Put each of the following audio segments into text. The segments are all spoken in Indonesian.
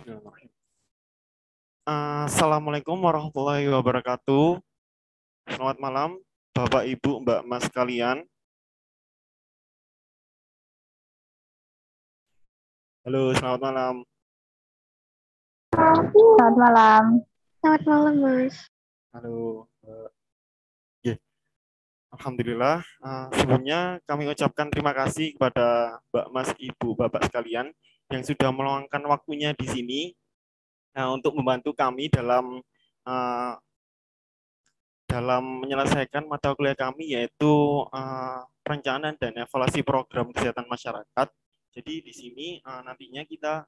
Bismillahirrahmanirrahim. Assalamualaikum warahmatullahi wabarakatuh. Selamat malam, Bapak, Ibu, Mbak, Mas sekalian. Halo, selamat malam. Selamat malam. Selamat malam, Mas. Halo. Yeah. Alhamdulillah. Sebelumnya kami ucapkan terima kasih kepada Mbak, Mas, Ibu, Bapak sekalian yang sudah meluangkan waktunya di sini untuk membantu kami uh, dalam menyelesaikan mata kuliah kami, yaitu perencanaan dan evaluasi program kesehatan masyarakat. Jadi di sini nantinya kita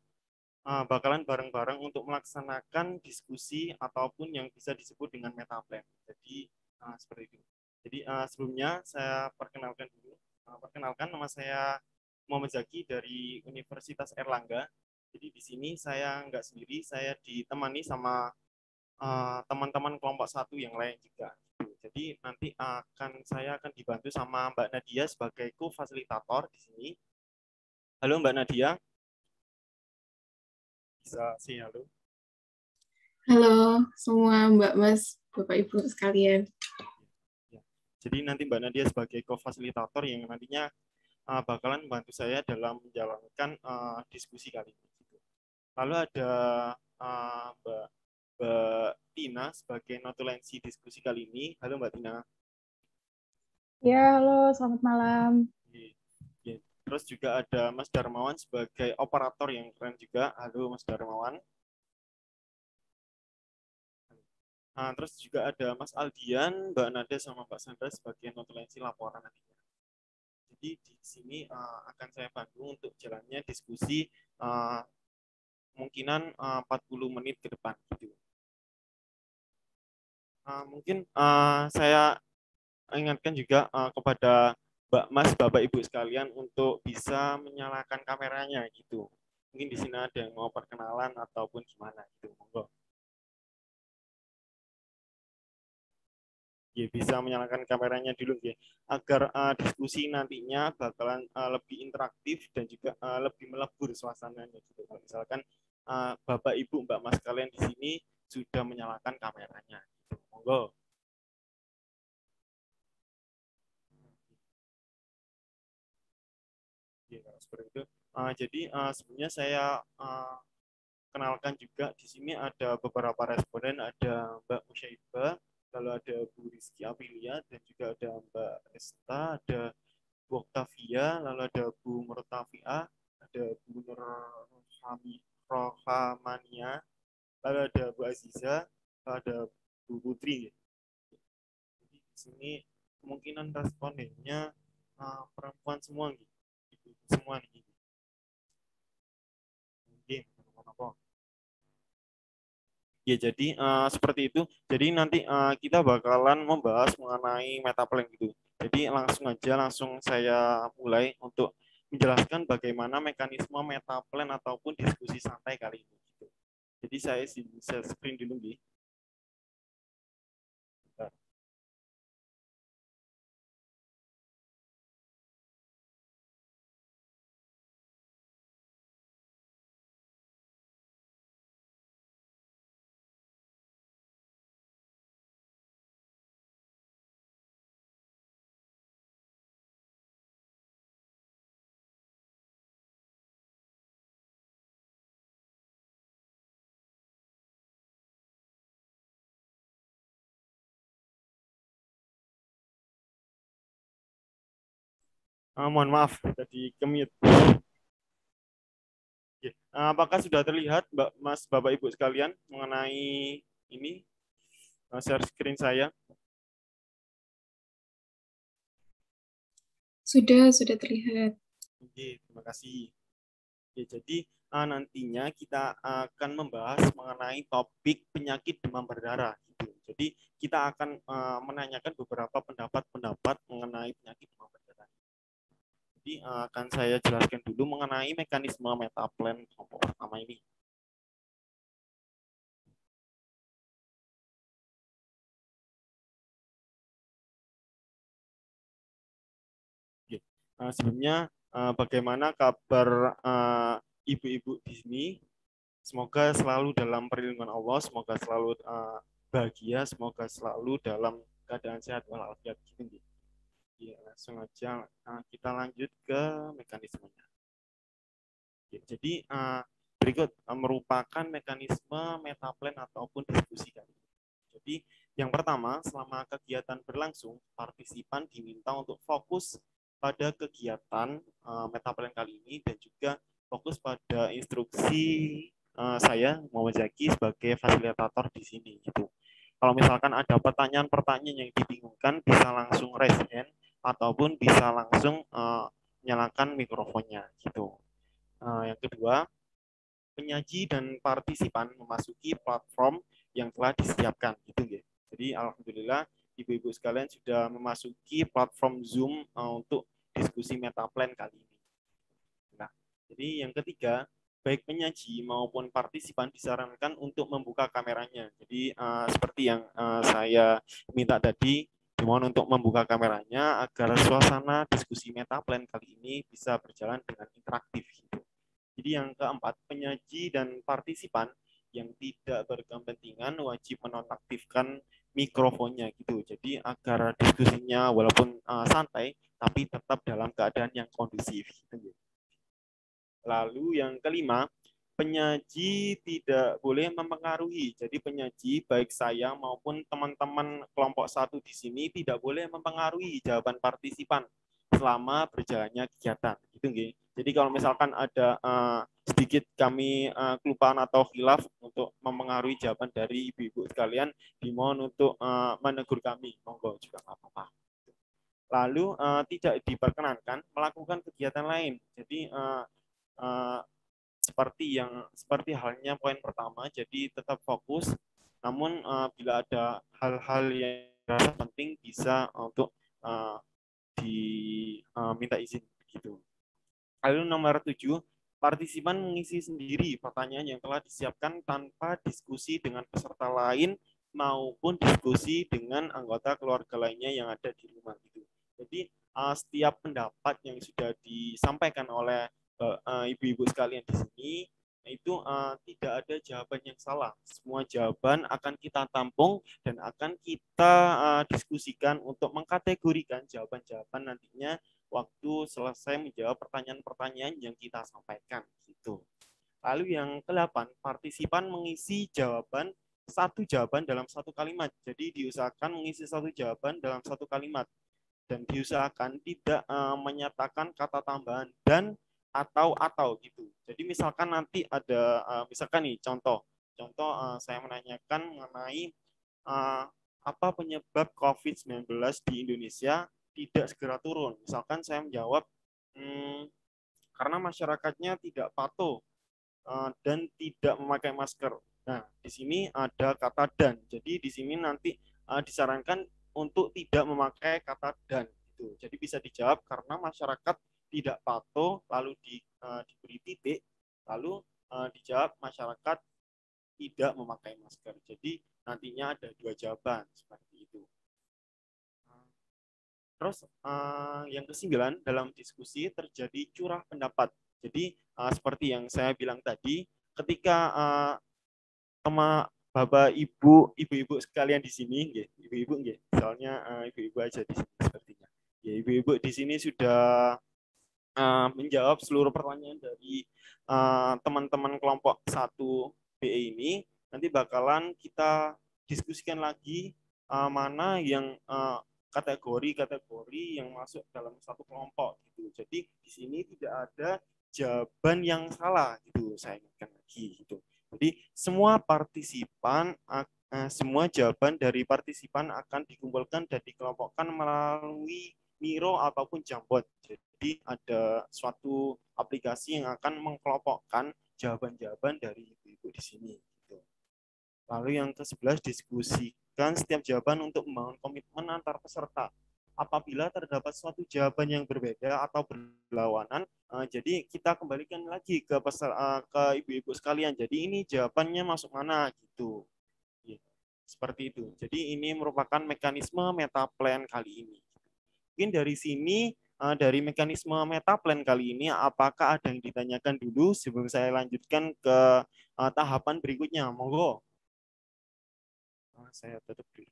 bakalan bareng-bareng untuk melaksanakan diskusi ataupun yang bisa disebut dengan meta plan. Jadi seperti itu. Jadi sebelumnya saya perkenalkan dulu. Perkenalkan, nama saya Muhammad Zaki dari Universitas Erlangga. Jadi di sini saya nggak sendiri, saya ditemani sama teman-teman kelompok satu yang lain juga. Jadi nanti saya akan dibantu sama Mbak Nadia sebagai co-fasilitator di sini. Halo Mbak Nadia. Bisa sih, halo. Halo semua Mbak Mas, Bapak Ibu sekalian. Jadi nanti Mbak Nadia sebagai co-fasilitator yang nantinya bakalan membantu saya dalam menjalankan diskusi kali ini. Lalu ada Mbak Tina sebagai notulensi diskusi kali ini. Halo Mbak Tina. Ya, halo, selamat malam. Terus juga ada Mas Darmawan sebagai operator yang keren juga. Halo Mas Darmawan. Terus juga ada Mas Aldian, Mbak Nada, sama Mbak Sandra sebagai notulensi laporan nantinya. Jadi di sini akan saya bantu untuk jalannya diskusi kemungkinan 40 menit ke depan. Gitu. Mungkin saya ingatkan juga kepada Mbak Mas, Bapak Ibu sekalian untuk bisa menyalakan kameranya gitu. Mungkin di sini ada yang mau perkenalan ataupun gimana gitu. Monggo. Ya, bisa menyalakan kameranya dulu ya, agar diskusi nantinya bakalan lebih interaktif dan juga lebih melebur suasananya gitu. Misalkan Bapak Ibu Mbak Mas kalian di sini sudah menyalakan kameranya gitu. Monggo. Ya, seperti itu. Jadi sebenarnya saya kenalkan juga di sini ada beberapa responden, ada Mbak Musyaibah, lalu ada Bu Rizky Aprilia, dan juga ada Mbak Esta, ada Bu Octavia, lalu ada Bu Murtafiah, ada Bu Nur Rohamania, lalu ada Bu Aziza, lalu ada Bu Putri. Jadi di sini kemungkinan respondennya perempuan semua gitu. Semua nih. Mungkin apa? Ya, jadi seperti itu. Jadi nanti kita bakalan membahas mengenai meta plan gitu. Jadi langsung saya mulai untuk menjelaskan bagaimana mekanisme meta plan ataupun diskusi santai kali ini. Gitu. Jadi saya bisa screen dulu nih. Mohon maaf, tadi kemute. Apakah sudah terlihat, Mbak, Mas, Bapak, Ibu sekalian, mengenai ini share screen saya? Sudah terlihat. Oke, terima kasih. Ya, jadi nantinya kita akan membahas mengenai topik penyakit demam berdarah. Gitu. Jadi kita akan menanyakan beberapa pendapat mengenai penyakit demam berdarah. Jadi akan saya jelaskan dulu mengenai mekanisme meta plan kelompok pertama ini. Oke. Sebelumnya bagaimana kabar ibu-ibu di sini? Semoga selalu dalam perlindungan Allah, semoga selalu bahagia, semoga selalu dalam keadaan sehat walafiat. Ya, langsung aja kita lanjut ke mekanismenya. Jadi berikut merupakan mekanisme metaplan ataupun diskusi kali ini. Jadi yang pertama, selama kegiatan berlangsung, partisipan diminta untuk fokus pada kegiatan metaplan kali ini dan juga fokus pada instruksi saya Muhammad Zaki sebagai fasilitator di sini gitu. Kalau misalkan ada pertanyaan-pertanyaan yang dibingungkan, bisa langsung raise hand ataupun bisa langsung nyalakan mikrofonnya gitu. Yang kedua, penyaji dan partisipan memasuki platform yang telah disiapkan gitu ya. Jadi alhamdulillah ibu-ibu sekalian sudah memasuki platform Zoom untuk diskusi metaplan kali ini. Nah, jadi yang ketiga, baik penyaji maupun partisipan disarankan untuk membuka kameranya. Jadi seperti yang saya minta tadi, dimohon untuk membuka kameranya agar suasana diskusi metaplan kali ini bisa berjalan dengan interaktif gitu. Jadi yang keempat, penyaji dan partisipan yang tidak berkepentingan wajib menonaktifkan mikrofonnya gitu. Jadi agar diskusinya walaupun santai tapi tetap dalam keadaan yang kondusif gitu. Lalu yang kelima, penyaji tidak boleh mempengaruhi. Jadi penyaji baik saya maupun teman-teman kelompok 1 di sini tidak boleh mempengaruhi jawaban partisipan selama berjalannya kegiatan. Gitu nggih. Jadi kalau misalkan ada sedikit kami kelupaan atau khilaf untuk mempengaruhi jawaban dari ibu-ibu sekalian, dimohon untuk menegur kami. Monggo juga nggak apa-apa. Lalu tidak diperkenankan melakukan kegiatan lain. Jadi seperti halnya poin pertama, jadi tetap fokus. Namun bila ada hal-hal yang dirasa penting bisa untuk diminta izin gitu. Lalu nomor 7, partisipan mengisi sendiri pertanyaan yang telah disiapkan tanpa diskusi dengan peserta lain maupun diskusi dengan anggota keluarga lainnya yang ada di rumah gitu. Jadi setiap pendapat yang sudah disampaikan oleh ibu-ibu sekalian di sini itu tidak ada jawaban yang salah. Semua jawaban akan kita tampung dan akan kita diskusikan untuk mengkategorikan jawaban-jawaban nantinya waktu selesai menjawab pertanyaan-pertanyaan yang kita sampaikan gitu. Lalu yang ke-8, partisipan mengisi satu jawaban dalam satu kalimat. Jadi diusahakan mengisi satu jawaban dalam satu kalimat dan diusahakan tidak menyatakan kata tambahan dan atau gitu. Jadi misalkan nanti ada misalkan nih contoh saya menanyakan mengenai apa penyebab COVID-19 di Indonesia tidak segera turun. Misalkan saya menjawab karena masyarakatnya tidak patuh dan tidak memakai masker. Nah, di sini ada kata dan. Jadi di sini nanti disarankan untuk tidak memakai kata dan. Gitu. Jadi bisa dijawab karena masyarakat tidak patuh, lalu diberi titik, lalu dijawab masyarakat tidak memakai masker. Jadi nantinya ada dua jawaban seperti itu. Terus yang ke-9, dalam diskusi terjadi curah pendapat. Jadi seperti yang saya bilang tadi, ketika sama Bapak ibu-ibu sekalian di sini, ibu-ibu misalnya ibu-ibu aja di sini sepertinya. Ya, ibu-ibu di sini sudah menjawab seluruh pertanyaan dari teman-teman kelompok 1 BE ini. Nanti bakalan kita diskusikan lagi mana yang kategori-kategori yang masuk dalam satu kelompok gitu. Jadi di sini tidak ada jawaban yang salah gitu, saya ingatkan lagi gitu. Jadi semua jawaban dari partisipan akan dikumpulkan dan dikelompokkan melalui Miro ataupun Jambot. Jadi ada suatu aplikasi yang akan mengkelompokkan jawaban-jawaban dari ibu-ibu di sini. Gitu. Lalu yang ke-11, diskusikan setiap jawaban untuk membangun komitmen antar peserta. Apabila terdapat suatu jawaban yang berbeda atau berlawanan, jadi kita kembalikan lagi ke ibu-ibu sekalian. Jadi ini jawabannya masuk mana gitu. Seperti itu. Jadi ini merupakan mekanisme metaplan kali ini. Mungkin dari sini, dari mekanisme metaplan kali ini, apakah ada yang ditanyakan dulu sebelum saya lanjutkan ke tahapan berikutnya. Monggo. Saya tutup dulu.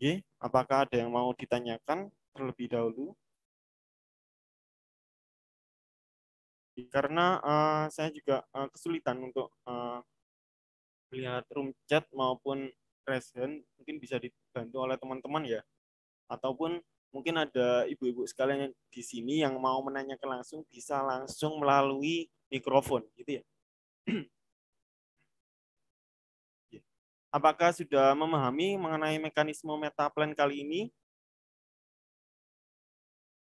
Oke, apakah ada yang mau ditanyakan terlebih dahulu? Karena saya juga kesulitan untuk melihat room chat maupun raise hand, mungkin bisa dibantu oleh teman-teman ya. Ataupun mungkin ada ibu-ibu sekalian yang di sini yang mau menanyakan langsung, bisa langsung melalui mikrofon, gitu ya. Apakah sudah memahami mengenai mekanisme metaplan kali ini?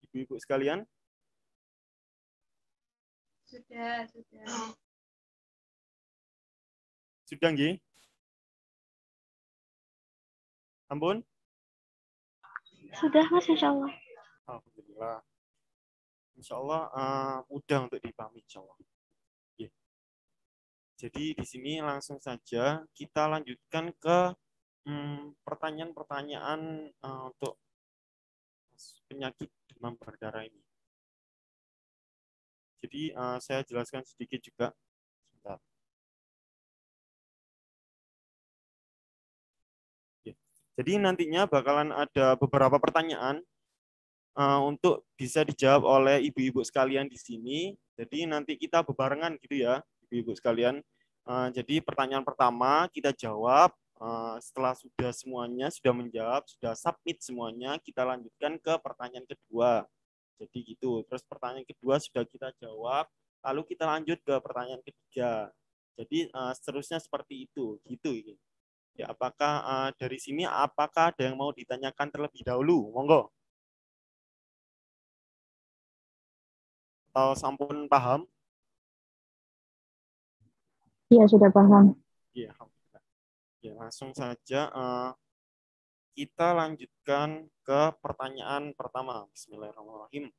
Ibu-ibu sekalian? Sudah. Sudah nggih? Ampun? Sudah, Mas, insya Allah. Alhamdulillah. Insya Allah mudah untuk dipahami, insya Allah. Ya. Jadi di sini langsung saja kita lanjutkan ke pertanyaan-pertanyaan untuk penyakit demam berdarah ini. Jadi saya jelaskan sedikit juga. Sebentar. Ya. Jadi nantinya bakalan ada beberapa pertanyaan untuk bisa dijawab oleh ibu-ibu sekalian di sini. Jadi nanti kita bebarengan gitu ya, ibu-ibu sekalian. Jadi pertanyaan pertama kita jawab. Setelah sudah menjawab, sudah submit semuanya, kita lanjutkan ke pertanyaan kedua. Jadi gitu. Terus pertanyaan kedua sudah kita jawab, lalu kita lanjut ke pertanyaan ketiga. Jadi seterusnya seperti itu, gitu ini. Ya, apakah dari sini apakah ada yang mau ditanyakan terlebih dahulu? Monggo. Atau sampun paham? Iya, sudah paham. Iya, alhamdulillah. Ya, langsung saja kita lanjutkan ke pertanyaan pertama. Bismillahirrahmanirrahim.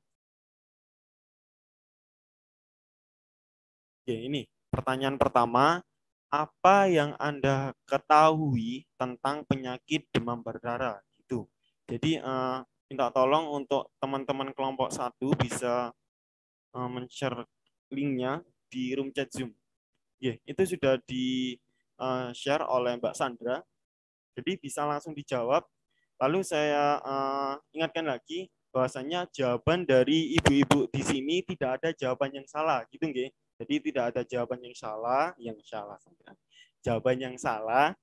Ya, ini pertanyaan pertama. Apa yang Anda ketahui tentang penyakit demam berdarah? Gitu. Jadi minta tolong untuk teman-teman kelompok 1 bisa men-share linknya di room chat Zoom. Ya, itu sudah di-share oleh Mbak Sandra. Jadi bisa langsung dijawab. Lalu saya ingatkan lagi bahwasanya jawaban dari ibu-ibu di sini tidak ada jawaban yang salah, gitu nggih. Jadi tidak ada jawaban yang salah, jawaban yang salah.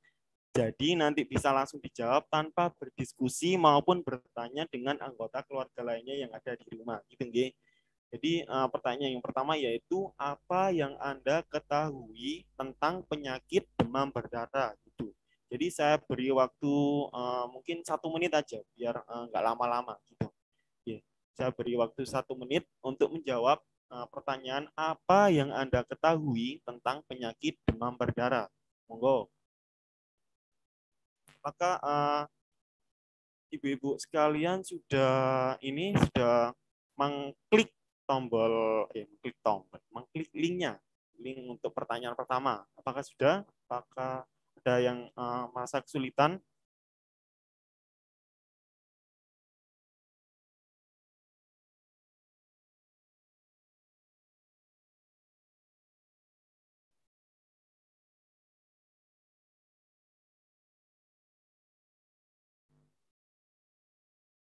Jadi nanti bisa langsung dijawab tanpa berdiskusi maupun bertanya dengan anggota keluarga lainnya yang ada di rumah, gitu nggih. Jadi pertanyaan yang pertama yaitu apa yang Anda ketahui tentang penyakit demam berdarah gitu. Jadi saya beri waktu mungkin 1 menit aja biar nggak lama-lama gitu. Ya, saya beri waktu 1 menit untuk menjawab pertanyaan apa yang Anda ketahui tentang penyakit demam berdarah. Monggo. Apakah ibu-ibu sekalian sudah mengklik mengklik linknya, link untuk pertanyaan pertama. Apakah sudah? Apakah ada yang merasa kesulitan?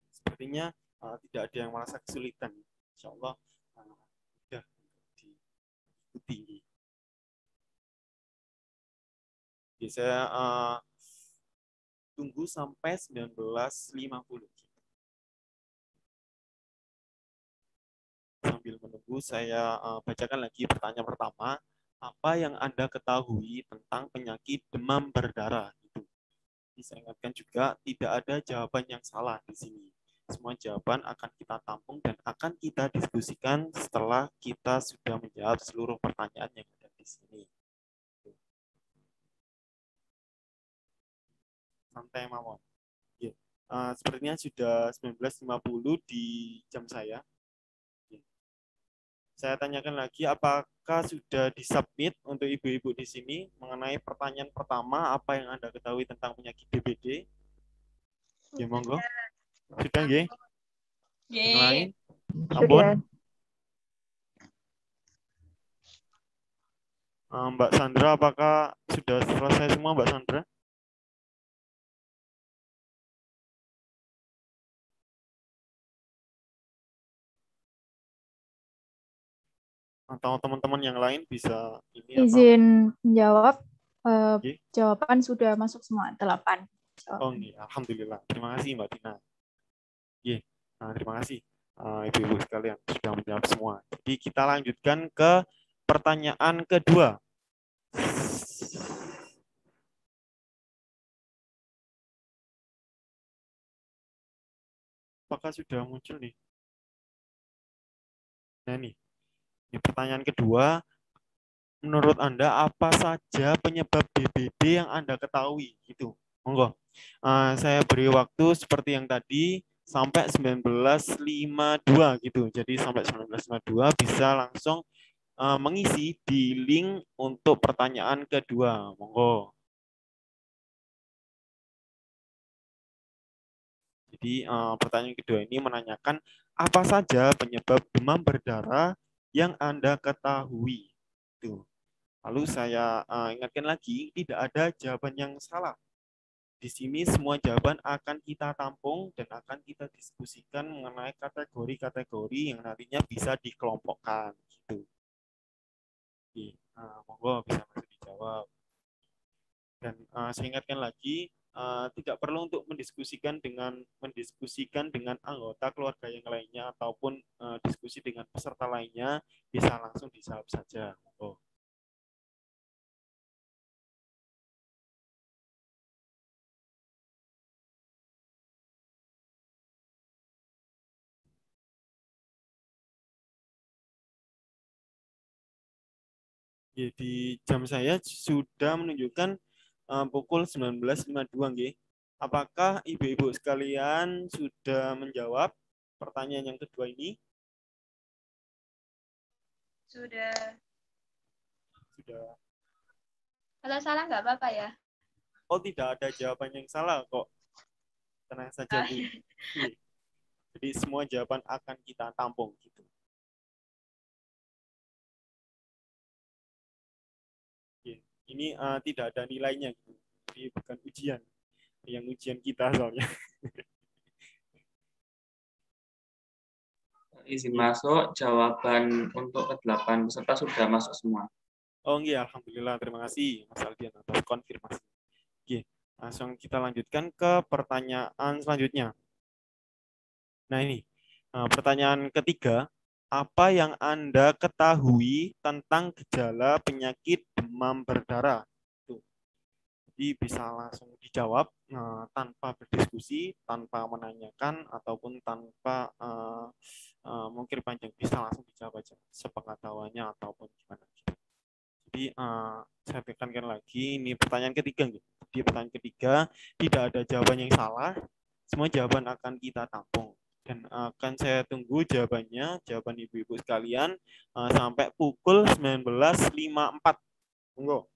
Sepertinya tidak ada yang merasa kesulitan. Insya Allah sudah diikuti. Jadi saya tunggu sampai 19.50. Sambil menunggu, saya bacakan lagi pertanyaan pertama. Apa yang Anda ketahui tentang penyakit demam berdarah? Itu. Saya ingatkan juga, tidak ada jawaban yang salah di sini. Semua jawaban akan kita tampung dan akan kita diskusikan setelah kita sudah menjawab seluruh pertanyaan yang ada di sini. Santai mawon. Ya. Sepertinya sudah 19.50 di jam saya. Saya tanyakan lagi, apakah sudah disubmit untuk ibu-ibu di sini mengenai pertanyaan pertama, apa yang Anda ketahui tentang penyakit DBD? Ya, monggo. Sudah, nggih? Yang lain? Ampun? Mbak Sandra, apakah sudah selesai semua, Mbak Sandra? Atau teman-teman yang lain bisa ini apa? Izin menjawab. Oke. Jawaban sudah masuk semua, 8 Oh, jawaban. iya. Alhamdulillah. Terima kasih, Mbak Dina. Oke. Terima kasih, Ibu-Ibu sekalian sudah menjawab semua. Jadi kita lanjutkan ke pertanyaan kedua. Apakah sudah muncul nih? Nah, ini pertanyaan kedua. Menurut Anda, apa saja penyebab DBD yang Anda ketahui? Gitu. Monggo. Saya beri waktu seperti yang tadi sampai 19.52 gitu. Jadi sampai 19.52 bisa langsung mengisi di link untuk pertanyaan kedua. Monggo. Jadi pertanyaan kedua ini menanyakan apa saja penyebab demam berdarah yang Anda ketahui. Tuh. Lalu saya ingatkan lagi, tidak ada jawaban yang salah. Di sini semua jawaban akan kita tampung dan akan kita diskusikan mengenai kategori-kategori yang nantinya bisa dikelompokkan. Gitu. Oke, monggo bisa langsung dijawab. Dan saya ingatkan lagi, tidak perlu untuk mendiskusikan dengan anggota keluarga yang lainnya ataupun diskusi dengan peserta lainnya, bisa langsung dijawab saja. Monggo. Di jam saya sudah menunjukkan pukul 19.52 nggih. Apakah ibu-ibu sekalian sudah menjawab pertanyaan yang kedua ini? Sudah. Sudah. Kalau salah nggak apa-apa ya? Oh, tidak ada jawaban yang salah kok. Tenang saja, Bu. Iya. Jadi semua jawaban akan kita tampung gitu. Iya. Ini tidak ada nilainya gitu. Ini bukan ujian. Yang ujian kita soalnya. Izin masuk, jawaban untuk ke-8 peserta sudah masuk semua. Oh iya, alhamdulillah. Terima kasih Mas Aldian atas konfirmasi. Oke, langsung kita lanjutkan ke pertanyaan selanjutnya. Nah ini, pertanyaan ketiga, apa yang Anda ketahui tentang gejala penyakit demam berdarah? Tuh. Jadi bisa langsung dijawab tanpa berdiskusi, tanpa menanyakan, ataupun tanpa mungkin panjang. Bisa langsung dijawab aja, sepengetahuannya ataupun gimana. Jadi saya tekankan lagi, ini pertanyaan ketiga. Di pertanyaan ketiga, tidak ada jawaban yang salah, semua jawaban akan kita tampung. Dan akan saya tunggu jawabannya, jawaban ibu-ibu sekalian, sampai pukul 19.54. Tunggu.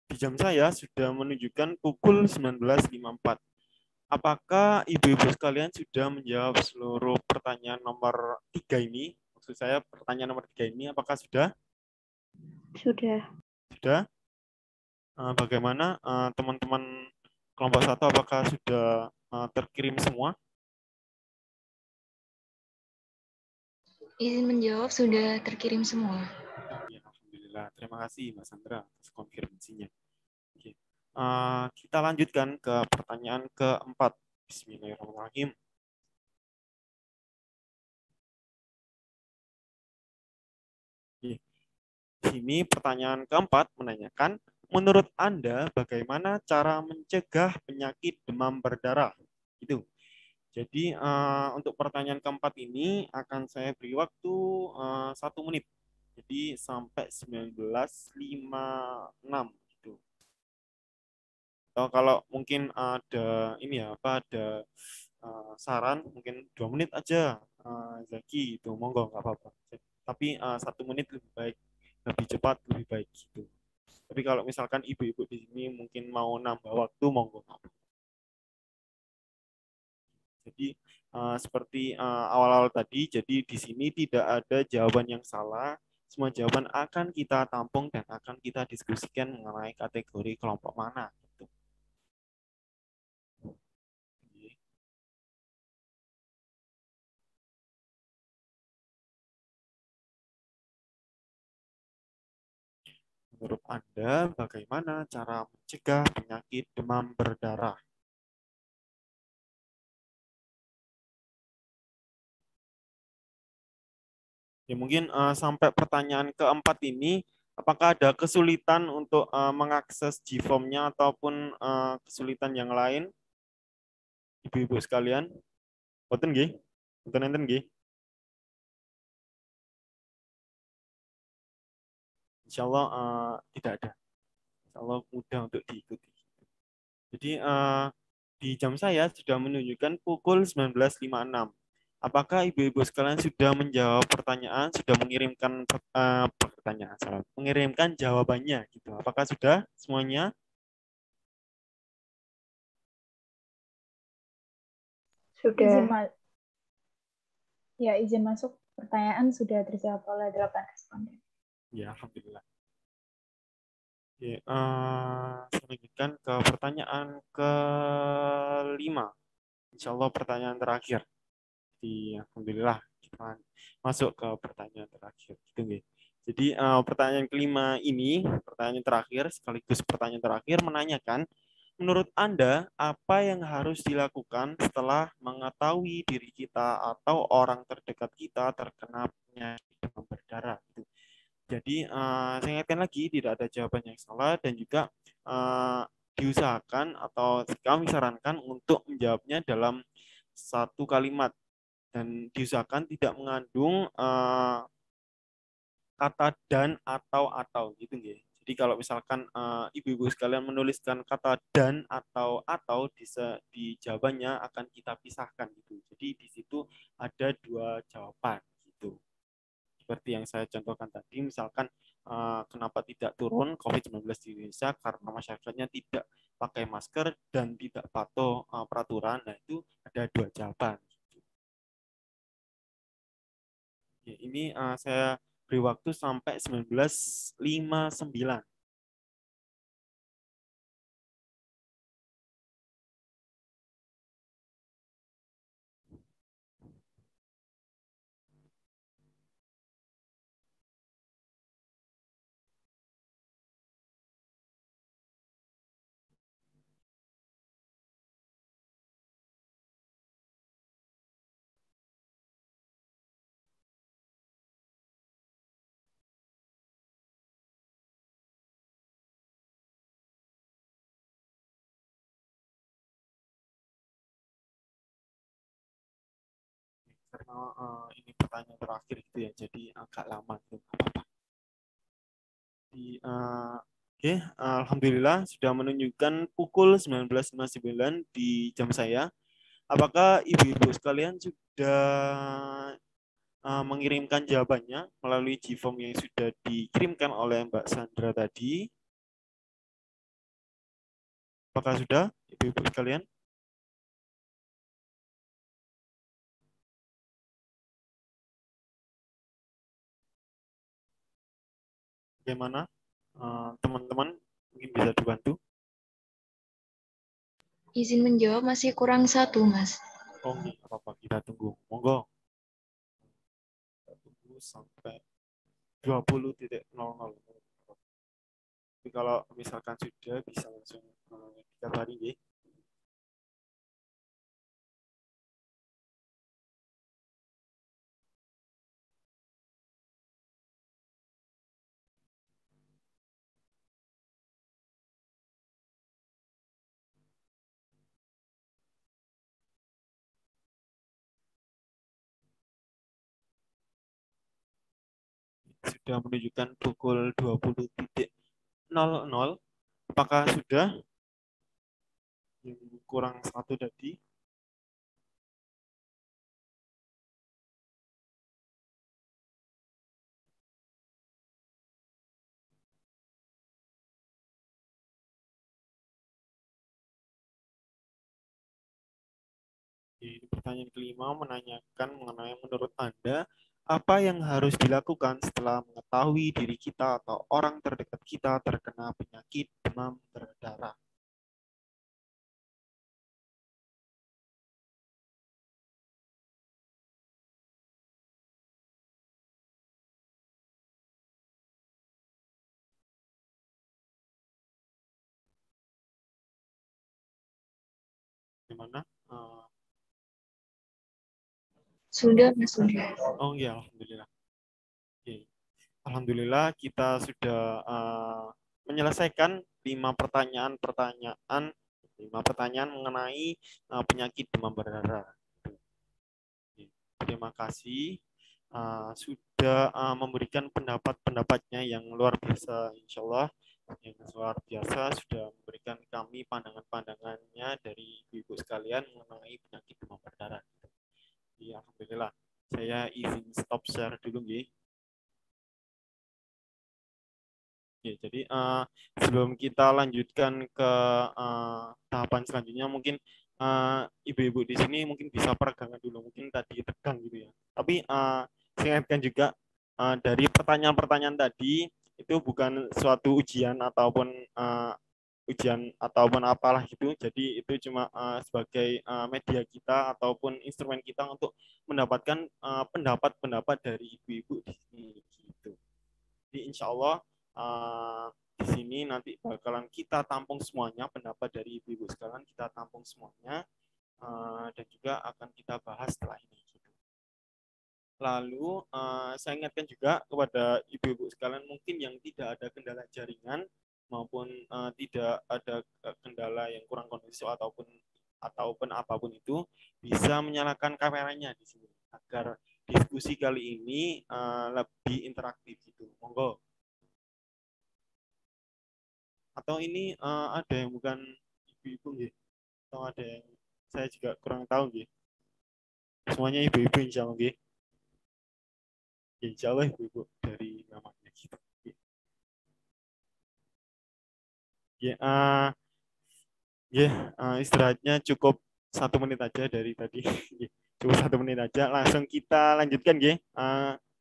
Di jam saya sudah menunjukkan pukul 19.54. Apakah ibu-ibu sekalian sudah menjawab seluruh pertanyaan nomor 3 ini? Maksud saya pertanyaan nomor 3 ini, apakah sudah? Sudah. Sudah? Bagaimana teman-teman kelompok 1, apakah sudah terkirim semua? Izin menjawab sudah terkirim semua. Ya, alhamdulillah. Terima kasih Mbak Sandra atas konfirmasinya. Oke. Kita lanjutkan ke pertanyaan keempat. Bismillahirrahmanirrahim. Oke. Di sini pertanyaan keempat menanyakan, menurut Anda bagaimana cara mencegah penyakit demam berdarah? Itu. Jadi untuk pertanyaan keempat ini akan saya beri waktu 1 menit. Jadi sampai 19.56 gitu. Atau kalau mungkin ada ini ya, ada saran mungkin 2 menit aja Zaki itu monggo nggak apa-apa. Tapi 1 menit lebih baik, lebih cepat lebih baik gitu. Tapi kalau misalkan ibu-ibu di sini mungkin mau nambah waktu monggo. Jadi seperti awal-awal tadi, jadi di sini tidak ada jawaban yang salah. Semua jawaban akan kita tampung dan akan kita diskusikan mengenai kategori kelompok mana. Gitu. Menurut Anda, bagaimana cara mencegah penyakit demam berdarah? Ya, mungkin sampai pertanyaan keempat ini, apakah ada kesulitan untuk mengakses GFOM-nya ataupun kesulitan yang lain? Ibu-ibu sekalian, boten nggih? Boten enten nggih? Insya Allah tidak ada. Insya Allah mudah untuk diikuti. Jadi di jam saya sudah menunjukkan pukul 19.56. Apakah ibu-ibu sekalian sudah menjawab pertanyaan, sudah mengirimkan pertanyaan, mengirimkan jawabannya gitu. Apakah sudah semuanya? Sudah. Izin masuk. Pertanyaan sudah terjawab oleh 8 responden. Ya, alhamdulillah. Oke, saya lanjutkan ke pertanyaan ke-5. Insya Allah pertanyaan terakhir. Alhamdulillah kita masuk ke pertanyaan terakhir. Gitu, jadi pertanyaan kelima ini, pertanyaan terakhir sekaligus pertanyaan terakhir menanyakan, menurut Anda apa yang harus dilakukan setelah mengetahui diri kita atau orang terdekat kita terkena penyakit demam berdarah? Gitu. Jadi saya ingatkan lagi tidak ada jawaban yang salah dan juga diusahakan atau kami sarankan untuk menjawabnya dalam 1 kalimat dan diusahakan tidak mengandung kata dan atau gitu ya. Jadi kalau misalkan ibu-ibu sekalian menuliskan kata dan atau di jawabannya akan kita pisahkan gitu. Jadi di situ ada 2 jawaban gitu. Seperti yang saya contohkan tadi, misalkan kenapa tidak turun COVID-19 di Indonesia karena masyarakatnya tidak pakai masker dan tidak patuh peraturan. Nah itu ada 2 jawaban. Ya, ini saya beri waktu sampai 19.59. Karena ini pertanyaan terakhir gitu ya, jadi agak lama gitu. Oke, alhamdulillah sudah menunjukkan pukul 19.59 di jam saya. Apakah ibu-ibu sekalian sudah mengirimkan jawabannya melalui GForm yang sudah dikirimkan oleh Mbak Sandra tadi? Apakah sudah, ibu-ibu sekalian? Bagaimana teman-teman, mungkin bisa dibantu? Izin menjawab masih kurang 1, Mas. Oh, nggih, apa-apa, kita tunggu. Monggo. Kita tunggu sampai 20.00. Tapi kalau misalkan sudah bisa langsung dikabari ya. Sudah menunjukkan pukul 20.00. Apakah sudah? Yang kurang 1 tadi. Pertanyaan kelima menanyakan mengenai menurut Anda, apa yang harus dilakukan setelah mengetahui diri kita atau orang terdekat kita terkena penyakit demam berdarah? Gimana? Sudah, Mas, sudah. Oh iya, alhamdulillah. Oke. Alhamdulillah kita sudah menyelesaikan 5 pertanyaan mengenai penyakit demam berdarah. Oke. Terima kasih sudah memberikan pendapat-pendapatnya yang luar biasa, insya Allah yang luar biasa sudah memberikan kami pandangan-pandangannya dari ibu-ibu sekalian mengenai penyakit demam berdarah. Ya, alhamdulillah. Saya izin stop share dulu, nggih. Ya, jadi sebelum kita lanjutkan ke tahapan selanjutnya, mungkin ibu-ibu di sini mungkin bisa peregangan dulu, mungkin tadi tegang gitu ya. Tapi saya ingatkan juga dari pertanyaan-pertanyaan tadi itu bukan suatu ujian ataupun apalah gitu. Jadi itu cuma sebagai media kita ataupun instrumen kita untuk mendapatkan pendapat-pendapat dari ibu-ibu di sini gitu. Jadi insya Allah di sini nanti bakalan kita tampung semuanya, pendapat dari ibu-ibu sekalian kita tampung semuanya dan juga akan kita bahas setelah ini. Gitu. Lalu saya ingatkan juga kepada ibu-ibu sekalian mungkin yang tidak ada kendala jaringan maupun tidak ada kendala yang kurang kondusif ataupun apapun itu bisa menyalakan kameranya di sini agar diskusi kali ini lebih interaktif gitu. Monggo. Atau ini ada yang bukan ibu-ibu gitu, atau ada yang saya juga kurang tahu gitu. Semuanya ibu-ibu insya Allah gitu. Insya Allah ibu-ibu dari namanya gitu. Ya, istirahatnya cukup 1 menit aja dari tadi. Cukup 1 menit aja. Langsung kita lanjutkan gitu.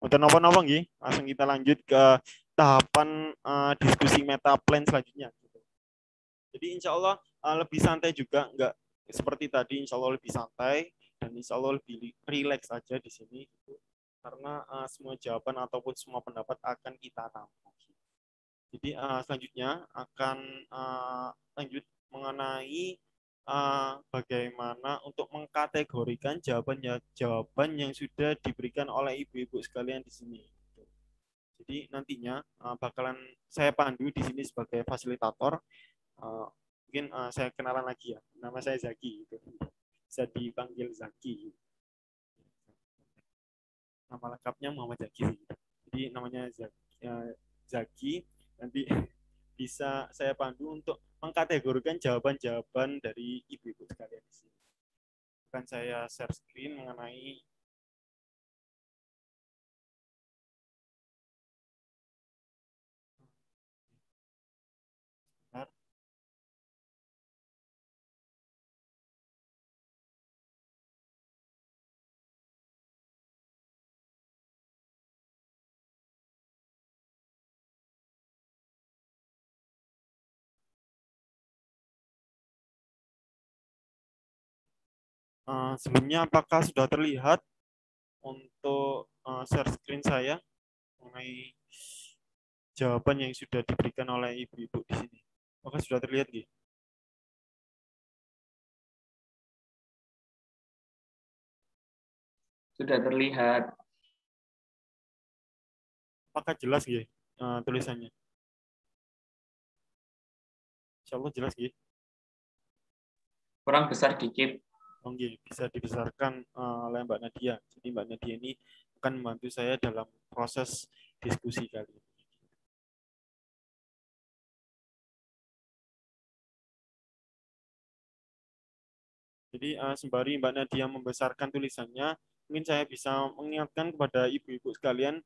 Untuk nopo-nopo gitu. Langsung kita lanjut ke tahapan diskusi meta plan selanjutnya. Gitu. Jadi insya Allah lebih santai juga, nggak seperti tadi. Insya Allah lebih santai dan insya Allah lebih rileks aja di sini. Gitu. Karena semua jawaban ataupun semua pendapat akan kita tampung. Jadi selanjutnya akan lanjut mengenai bagaimana untuk mengkategorikan jawaban yang sudah diberikan oleh ibu-ibu sekalian di sini. Jadi nantinya bakalan saya pandu di sini sebagai fasilitator. Mungkin saya kenalan lagi ya. Nama saya Zaki. Gitu. Bisa dipanggil Zaki. Nama lengkapnya Muhammad Zaki. Jadi namanya Zaki. Nanti bisa saya pandu untuk mengkategorikan jawaban-jawaban dari ibu-ibu sekalian di sini. Akan saya share screen mengenai sebelumnya apakah sudah terlihat untuk share screen saya mengenai jawaban yang sudah diberikan oleh ibu-ibu di sini? Apakah sudah terlihat, Gi? Sudah terlihat. Apakah jelas, Gi, tulisannya? Insya Allah jelas, Gi. Kurang besar dikit. Oke, bisa dibesarkan oleh Mbak Nadia. Jadi Mbak Nadia ini akan membantu saya dalam proses diskusi kali ini. Jadi sembari Mbak Nadia membesarkan tulisannya, mungkin saya bisa mengingatkan kepada ibu-ibu sekalian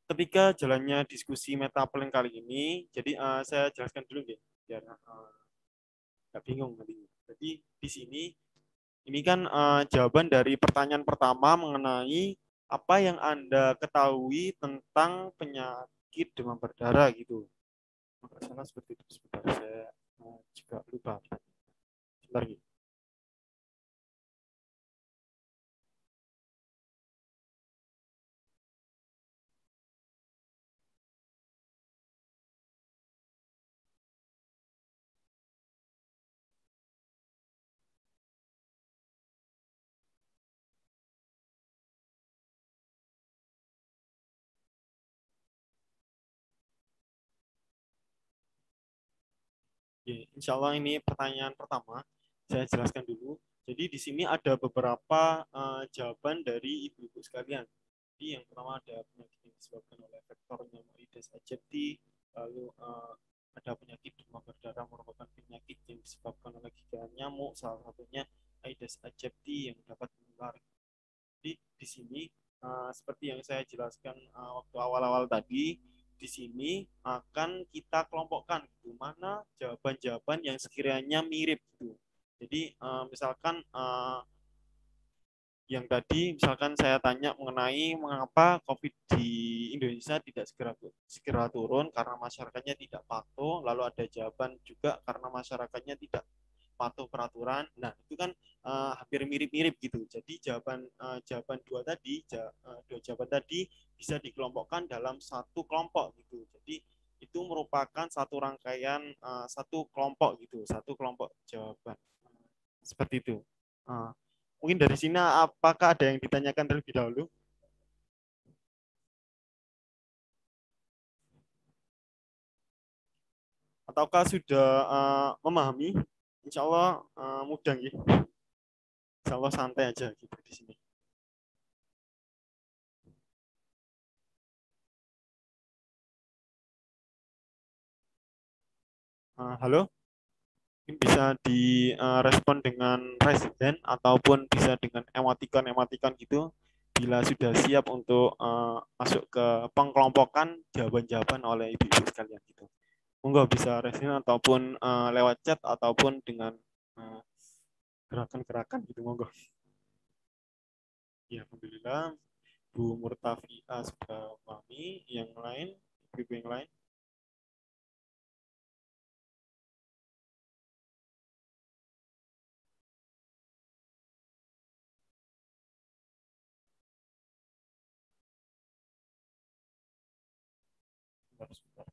ketika jalannya diskusi meta plan kali ini. Jadi saya jelaskan dulu ya, biar nggak bingung nanti. Jadi di sini Ini kan jawaban dari pertanyaan pertama mengenai apa yang Anda ketahui tentang penyakit demam berdarah gitu. Nggak salah seperti itu. Sebentar, saya juga lupa. Sebentar gitu. Oke, insya Allah ini pertanyaan pertama. Saya jelaskan dulu. Jadi di sini ada beberapa jawaban dari ibu-ibu sekalian. Jadi yang pertama ada penyakit yang disebabkan oleh faktor nyamuk Aedes aegypti, lalu ada penyakit demam berdarah merupakan penyakit yang disebabkan oleh gigitan nyamuk, salah satunya Aedes aegypti yang dapat menular. Jadi di sini seperti yang saya jelaskan waktu awal-awal tadi, di sini akan kita kelompokkan gitu, mana jawaban-jawaban yang sekiranya mirip gitu. Jadi misalkan yang tadi misalkan saya tanya mengenai mengapa COVID di Indonesia tidak segera turun karena masyarakatnya tidak patuh, lalu ada jawaban juga karena masyarakatnya tidak patuh peraturan. Nah, itu kan hampir mirip-mirip gitu. Jadi jawaban dua jawaban tadi bisa dikelompokkan dalam satu kelompok gitu. Jadi itu merupakan satu rangkaian satu kelompok gitu, satu kelompok jawaban. Seperti itu. Mungkin dari sini apakah ada yang ditanyakan terlebih dahulu? Ataukah sudah memahami? Insya Allah mudah ya. Insya Allah santai aja gitu di sini. Halo, mungkin bisa direspon dengan raise hand ataupun bisa dengan emoticon gitu. Bila sudah siap untuk masuk ke pengkelompokan jawaban-jawaban oleh ibu-ibu sekalian gitu. Monggo bisa raise hand ataupun lewat chat ataupun dengan gerakan-gerakan gitu monggo. Ya, alhamdulillah Bu Murtafiah sudah memahami. Yang lain, ibu yang lain. Sebentar.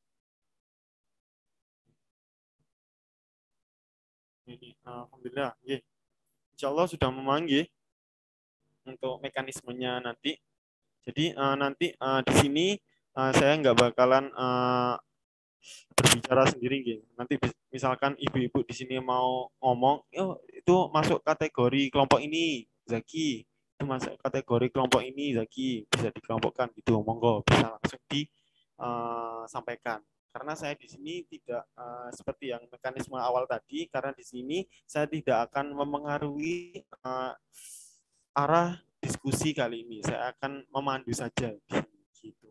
Ini, alhamdulillah, ya. Insya Allah sudah memanggil untuk mekanismenya nanti. Jadi nanti di sini saya nggak bakalan berbicara sendiri, gitu. Nanti misalkan ibu-ibu di sini mau ngomong, oh, itu masuk kategori kelompok ini, Zaki. Itu masuk kategori kelompok ini, Zaki. Bisa dikelompokkan gitu, monggo bisa langsung disampaikan. Karena saya di sini tidak seperti yang mekanisme awal tadi, karena di sini saya tidak akan memengaruhi arah diskusi kali ini. Saya akan memandu saja di sini, gitu.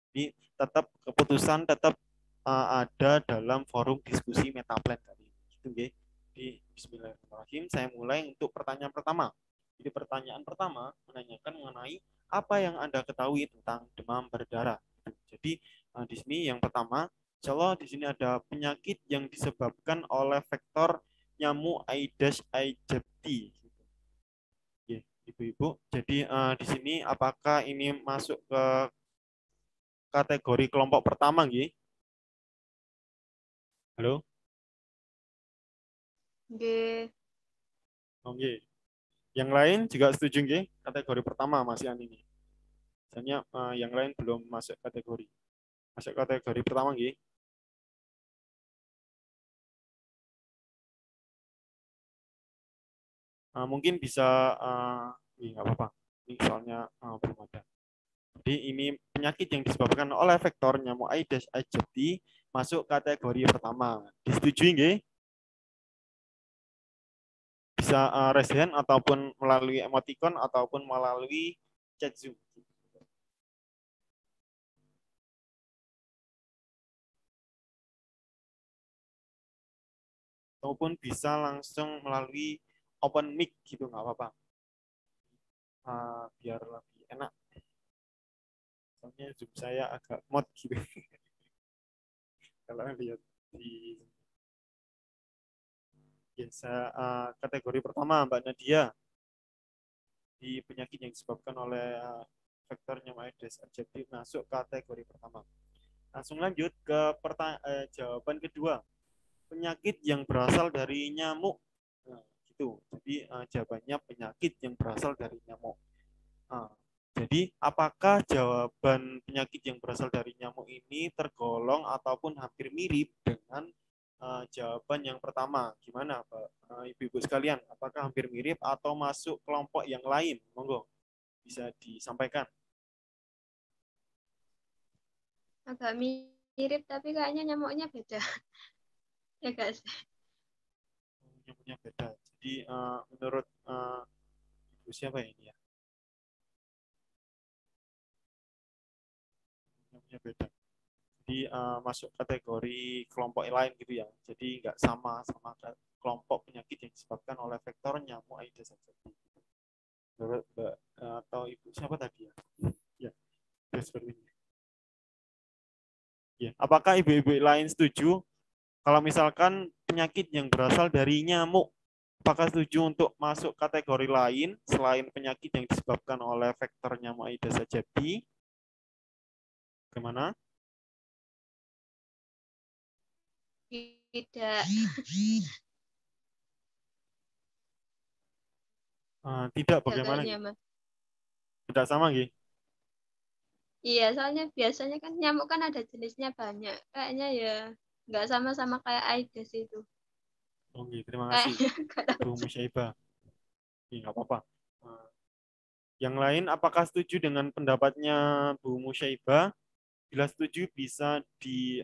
Jadi tetap keputusan tetap ada dalam forum diskusi Metaplan tadi. Gitu, nggih. Di Bismillahirrahmanirrahim, saya mulai untuk pertanyaan pertama. Jadi pertanyaan pertama menanyakan mengenai apa yang Anda ketahui tentang demam berdarah. Jadi di sini yang pertama, insya Allah di sini ada penyakit yang disebabkan oleh vektor nyamuk Aedes aegypti. Ibu-ibu, jadi di sini apakah ini masuk ke kategori kelompok pertama, nggih? Halo? Oke. Oke. Yang lain juga setuju, nggih? Kategori pertama masih ini. Misalnya yang lain belum masuk kategori. Masuk kategori pertama, nggih? Mungkin bisa nggak apa-apa. Ini soalnya belum ada. Jadi ini penyakit yang disebabkan oleh vektor nyamuk Aedes aegypti masuk kategori pertama. Disetujui, nggih? Bisa raise hand ataupun melalui emoticon ataupun melalui chat Zoom. Ataupun bisa langsung melalui open mic gitu, nggak apa-apa. Biar lebih enak. Soalnya Zoom saya agak mod gitu. Kalau lihat di biasa kategori pertama Mbak Nadia di penyakit yang disebabkan oleh faktor nyamuk Aedes aegypti masuk kategori pertama. Langsung lanjut ke jawaban kedua. Penyakit yang berasal dari nyamuk. Nah, gitu. Jadi jawabannya penyakit yang berasal dari nyamuk. Nah, jadi apakah jawaban penyakit yang berasal dari nyamuk ini tergolong ataupun hampir mirip dengan jawaban yang pertama? Gimana, Ibu-ibu sekalian? Apakah hampir mirip atau masuk kelompok yang lain? Monggo, bisa disampaikan. Agak mirip tapi kayaknya nyamuknya beda. Ya guys. Nyamuknya beda. Jadi menurut Ibu siapa ini ya? Nyamuknya beda. Jadi masuk kategori kelompok lain gitu ya. Jadi nggak sama kelompok penyakit yang disebabkan oleh vektor nyamuk Aedes aegypti. Menurut Mbak atau Ibu siapa tadi ya? Ya, seperti ini. Ya, apakah ibu-ibu lain setuju kalau misalkan penyakit yang berasal dari nyamuk? Apakah setuju untuk masuk kategori lain selain penyakit yang disebabkan oleh vektor nyamuk Aedes aegypti? Bagaimana? Tidak. Tidak, Tidak bagaimana? kayaknya, Mas. Tidak sama, Gi? Iya, soalnya biasanya kan nyamuk kan ada jenisnya banyak. Kayaknya ya nggak sama-sama kayak Aedes itu. Oke, terima kasih, Kayaknya Bu Musyaibah. Nggak apa-apa. Yang lain, apakah setuju dengan pendapatnya Bu Musyaibah? Bila setuju, bisa di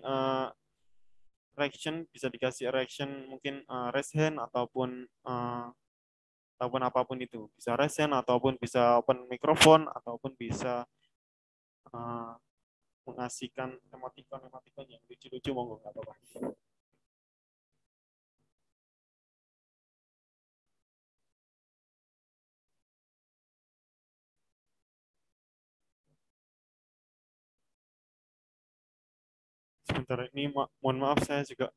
reaction, bisa dikasih reaction mungkin raise hand ataupun apapun itu. Bisa raise hand ataupun bisa open mikrofon ataupun bisa mengasihkan emoticon yang lucu-lucu, monggo, nggak apa-apa. Sebentar, ini mohon maaf saya juga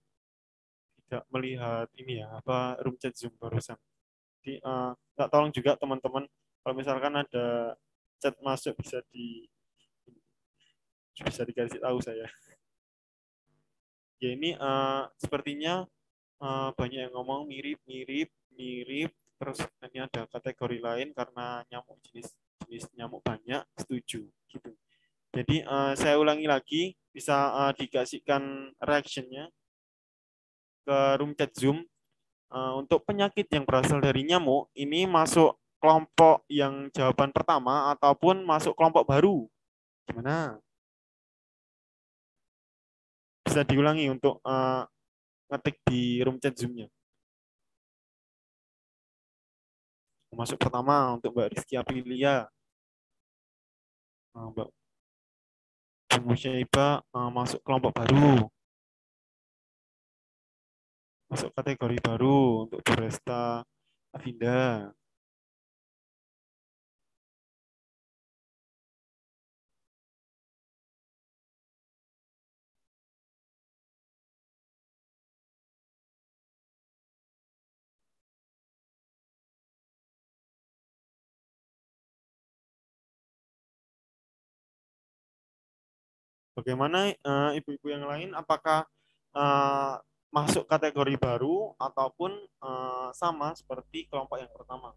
tidak melihat ini ya, apa room chat Zoom barusan. Jadi nggak, tolong juga teman-teman kalau misalkan ada chat masuk bisa dikasih tahu saya. Ya ini sepertinya banyak yang ngomong mirip, terus ini ada kategori lain karena nyamuk jenis nyamuk banyak, setuju gitu. Jadi saya ulangi lagi, bisa dikasihkan reactionnya ke room chat Zoom. Untuk penyakit yang berasal dari nyamuk, ini masuk kelompok yang jawaban pertama ataupun masuk kelompok baru? Gimana? Bisa diulangi untuk ngetik di room chat Zoom-nya. Masuk pertama untuk Mbak Rizky Aprilia. Mbak Musyaibah masuk kelompok baru. Masuk kategori baru untuk Bu Resta Avinda. Bagaimana ibu-ibu yang lain? Apakah masuk kategori baru ataupun sama seperti kelompok yang pertama?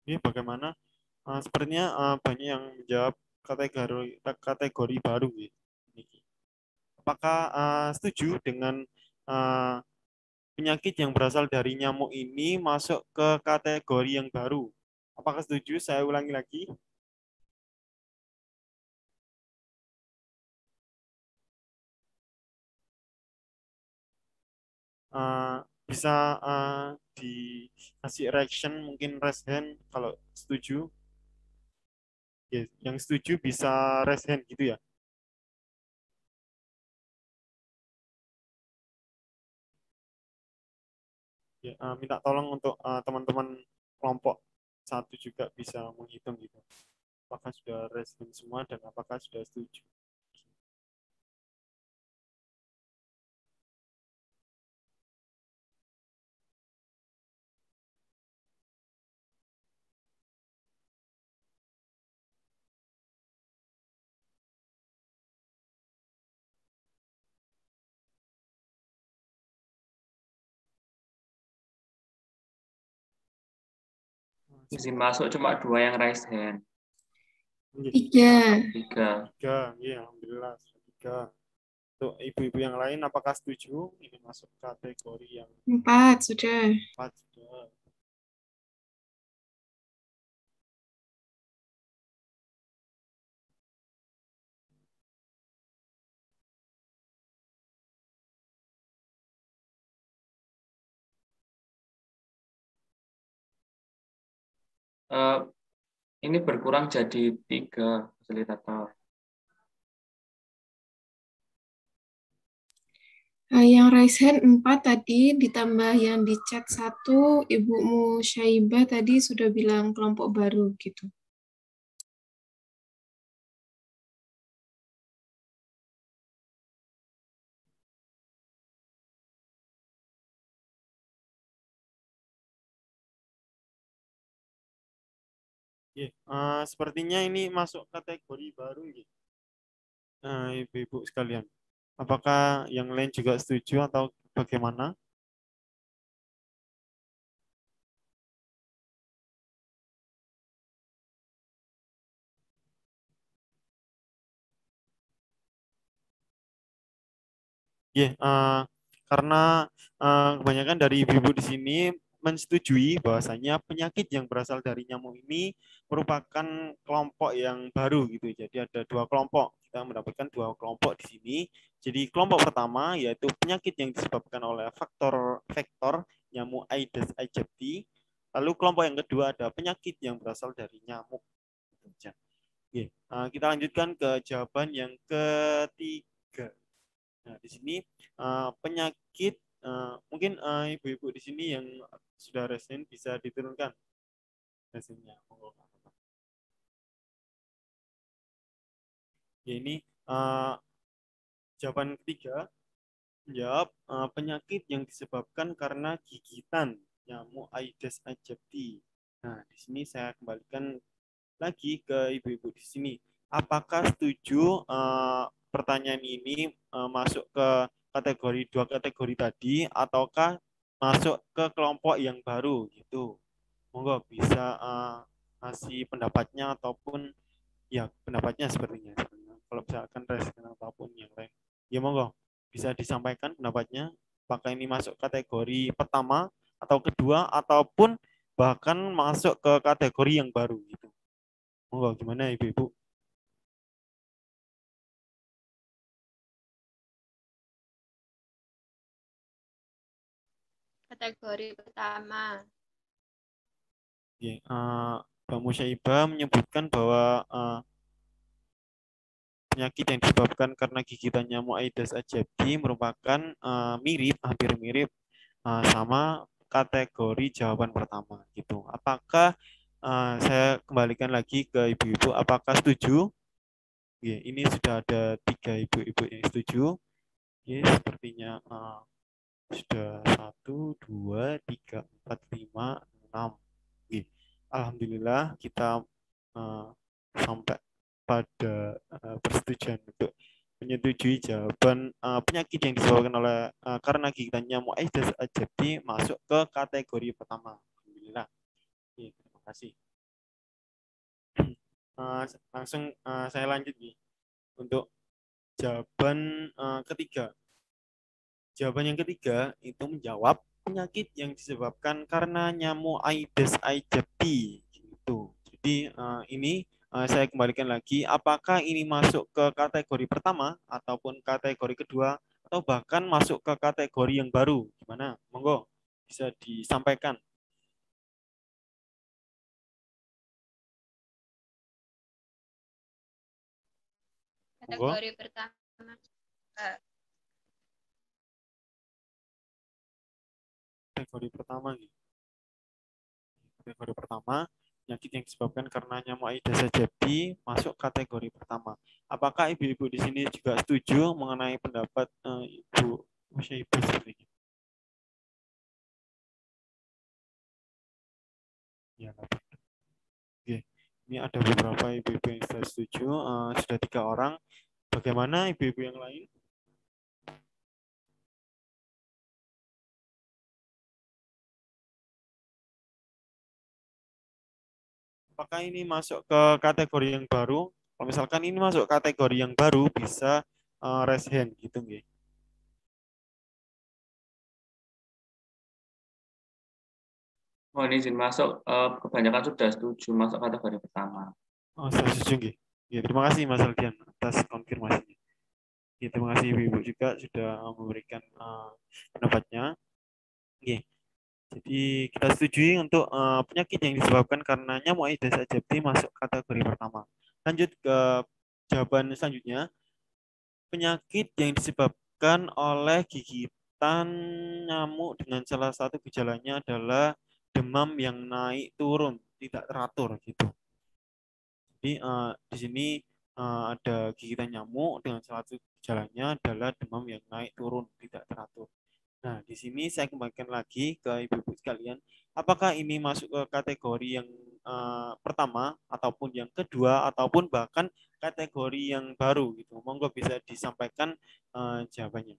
Ini bagaimana? Sepertinya banyak yang menjawab kategori baru. Gitu. Apakah setuju dengan penyakit yang berasal dari nyamuk ini masuk ke kategori yang baru? Apakah setuju? Saya ulangi lagi. bisa dikasih reaction, mungkin raise hand kalau setuju. Ya, yang setuju bisa raise hand gitu ya. Ya, minta tolong untuk teman-teman kelompok satu juga bisa menghitung gitu. Apakah sudah raise hand semua dan apakah sudah setuju. Izin masuk cuma 2 yang raise hand. 3. 3. Tiga, ya, alhamdulillah sudah 3. Untuk ibu-ibu yang lain, apakah setuju ini masuk kategori yang 4 sudah. 4 sudah? Ini berkurang jadi 3, fasilitator. Yang raise hand 4 tadi, ditambah yang di chat 1, Ibumu Syaibah tadi sudah bilang kelompok baru gitu. Sepertinya ini masuk kategori baru gitu. Ibu-ibu sekalian. Apakah yang lain juga setuju atau bagaimana? Karena kebanyakan dari ibu-ibu di sini menyetujui bahwasanya penyakit yang berasal dari nyamuk ini merupakan kelompok yang baru gitu. Jadi ada 2 kelompok. Kita mendapatkan 2 kelompok di sini. Jadi kelompok pertama yaitu penyakit yang disebabkan oleh vektor nyamuk Aedes aegypti. Lalu kelompok yang kedua ada penyakit yang berasal dari nyamuk. Kita lanjutkan ke jawaban yang ketiga. Nah, di sini penyakit mungkin ibu-ibu di sini yang sudah resen bisa diturunkan resennya. Ya, ini jawaban ketiga menjawab penyakit yang disebabkan karena gigitan nyamuk Aedes aegypti. Nah, di sini saya kembalikan lagi ke ibu-ibu di sini. Apakah setuju pertanyaan ini masuk ke kategori 2 kategori tadi ataukah masuk ke kelompok yang baru gitu? Monggo bisa kasih pendapatnya ataupun ya pendapatnya sepertinya. Kalau misalkan respon ataupun yang lain, ya monggo bisa disampaikan pendapatnya. Apakah ini masuk kategori pertama atau kedua ataupun bahkan masuk ke kategori yang baru gitu. Monggo gimana ibu-ibu? Kategori pertama. Mbak Musyaibah menyebutkan bahwa penyakit yang disebabkan karena gigitan nyamuk Aedes aegypti merupakan hampir mirip sama kategori jawaban pertama gitu. Apakah saya kembalikan lagi ke ibu-ibu, apakah setuju? Ini sudah ada 3 ibu-ibu yang setuju. Sepertinya sudah 1, 2, 3, 4, 5, 6. Alhamdulillah kita sampai pada persetujuan untuk menyetujui jawaban penyakit yang disebabkan oleh karena gigitan nyamuk Aedes aegypti masuk ke kategori pertama. Alhamdulillah. Terima kasih. Langsung saya lanjut nih untuk jawaban ketiga. Jawaban yang ketiga itu menjawab penyakit yang disebabkan karena nyamuk Aedes aegypti. Gitu. Jadi ini saya kembalikan lagi, apakah ini masuk ke kategori pertama ataupun kategori kedua atau bahkan masuk ke kategori yang baru? Gimana? Monggo bisa disampaikan. Kategori pertama. Kategori pertama nih. Kategori pertama, penyakit yang disebabkan karena nyamuk Aedes aegypti masuk kategori pertama. Apakah ibu-ibu di sini juga setuju mengenai pendapat Ibu Musyaibah seperti ini? Ya, oke. Ini ada beberapa ibu-ibu yang sudah setuju, sudah 3 orang. Bagaimana ibu-ibu yang lain? Apakah ini masuk ke kategori yang baru? Kalau misalkan ini masuk kategori yang baru, bisa raise hand gitu, nggih. Oh, ini izin masuk, kebanyakan sudah setuju masuk kategori pertama. Oh, saya setuju, nggih. Ya, terima kasih Mas Aldian atas konfirmasinya. Ya, terima kasih Ibu juga sudah memberikan pendapatnya. Oke. Jadi kita setujui untuk penyakit yang disebabkan karena nyamuk Aedes aegypti masuk kategori pertama. Lanjut ke jawaban selanjutnya. Penyakit yang disebabkan oleh gigitan nyamuk dengan salah satu gejalanya adalah demam yang naik turun, tidak teratur gitu. Jadi di sini ada gigitan nyamuk dengan salah satu gejalanya adalah demam yang naik turun, tidak teratur. Nah, di sini saya kembalikan lagi ke ibu-ibu sekalian, apakah ini masuk ke kategori yang pertama, ataupun yang kedua, ataupun bahkan kategori yang baru gitu. Monggo bisa disampaikan jawabannya,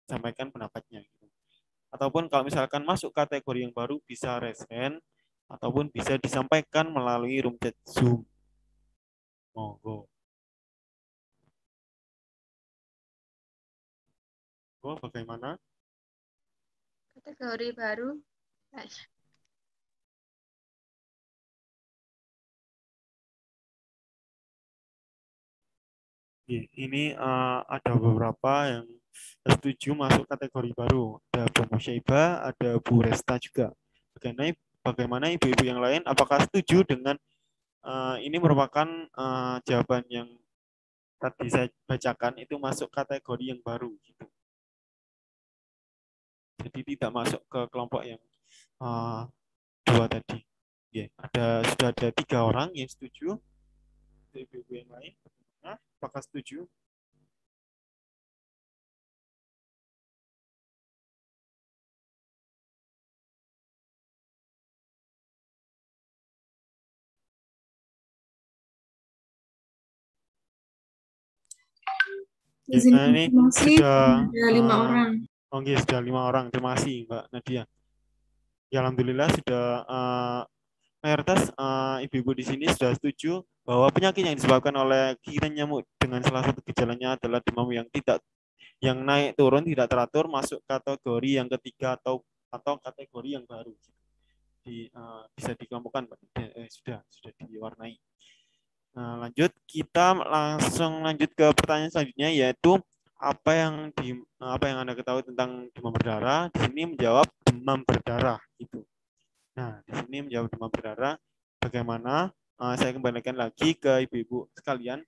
sampaikan pendapatnya. Gitu. Ataupun kalau misalkan masuk kategori yang baru bisa raise hand, ataupun bisa disampaikan melalui room chat Zoom. Monggo. Oh, bagaimana? Kategori baru. Ini ada beberapa yang setuju masuk kategori baru. Ada Bu Musyaibah, ada Bu Resta juga. Bagaimana ibu-ibu yang lain? Apakah setuju dengan ini merupakan jawaban yang tadi saya bacakan itu masuk kategori yang baru gitu. Jadi tidak masuk ke kelompok yang dua tadi. Sudah ada 3 orang yang setuju. Ibu-ibu yang lain, apakah setuju? Izin Ini konfirmasi sudah ada 5 orang. Oke, sudah 5 orang. Terima kasih Mbak Nadia. Ya, alhamdulillah sudah mayoritas ibu-ibu di sini sudah setuju bahwa penyakit yang disebabkan oleh gigitan nyamuk dengan salah satu gejalanya adalah demam yang naik turun tidak teratur, masuk kategori yang ketiga atau kategori yang baru. Bisa dikelompokkan, sudah diwarnai. Nah, kita langsung lanjut ke pertanyaan selanjutnya, yaitu apa yang Anda ketahui tentang demam berdarah. Di sini menjawab demam berdarah gitu. Nah, di sini menjawab demam berdarah. Bagaimana? Saya kembalikan lagi ke ibu-ibu sekalian.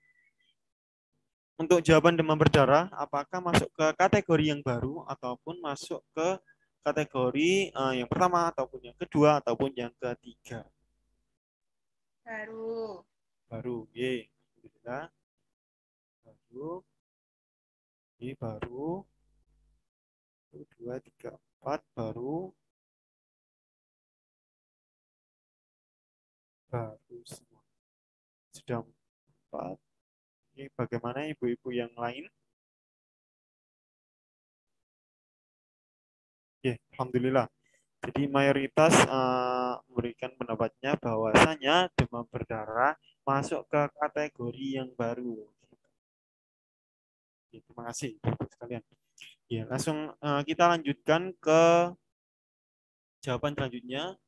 Untuk jawaban demam berdarah, apakah masuk ke kategori yang baru ataupun masuk ke kategori yang pertama ataupun yang kedua ataupun yang ketiga? Baru. Baru, ye. Baru. Ini baru. 1, 2, 3, 4 baru semua. Sudah 4. Ini bagaimana ibu-ibu yang lain? Oke, alhamdulillah. Jadi mayoritas memberikan pendapatnya bahwasanya demam berdarah masuk ke kategori yang baru. Oke, terima kasih ibu sekalian. Ya, langsung kita lanjutkan ke jawaban selanjutnya,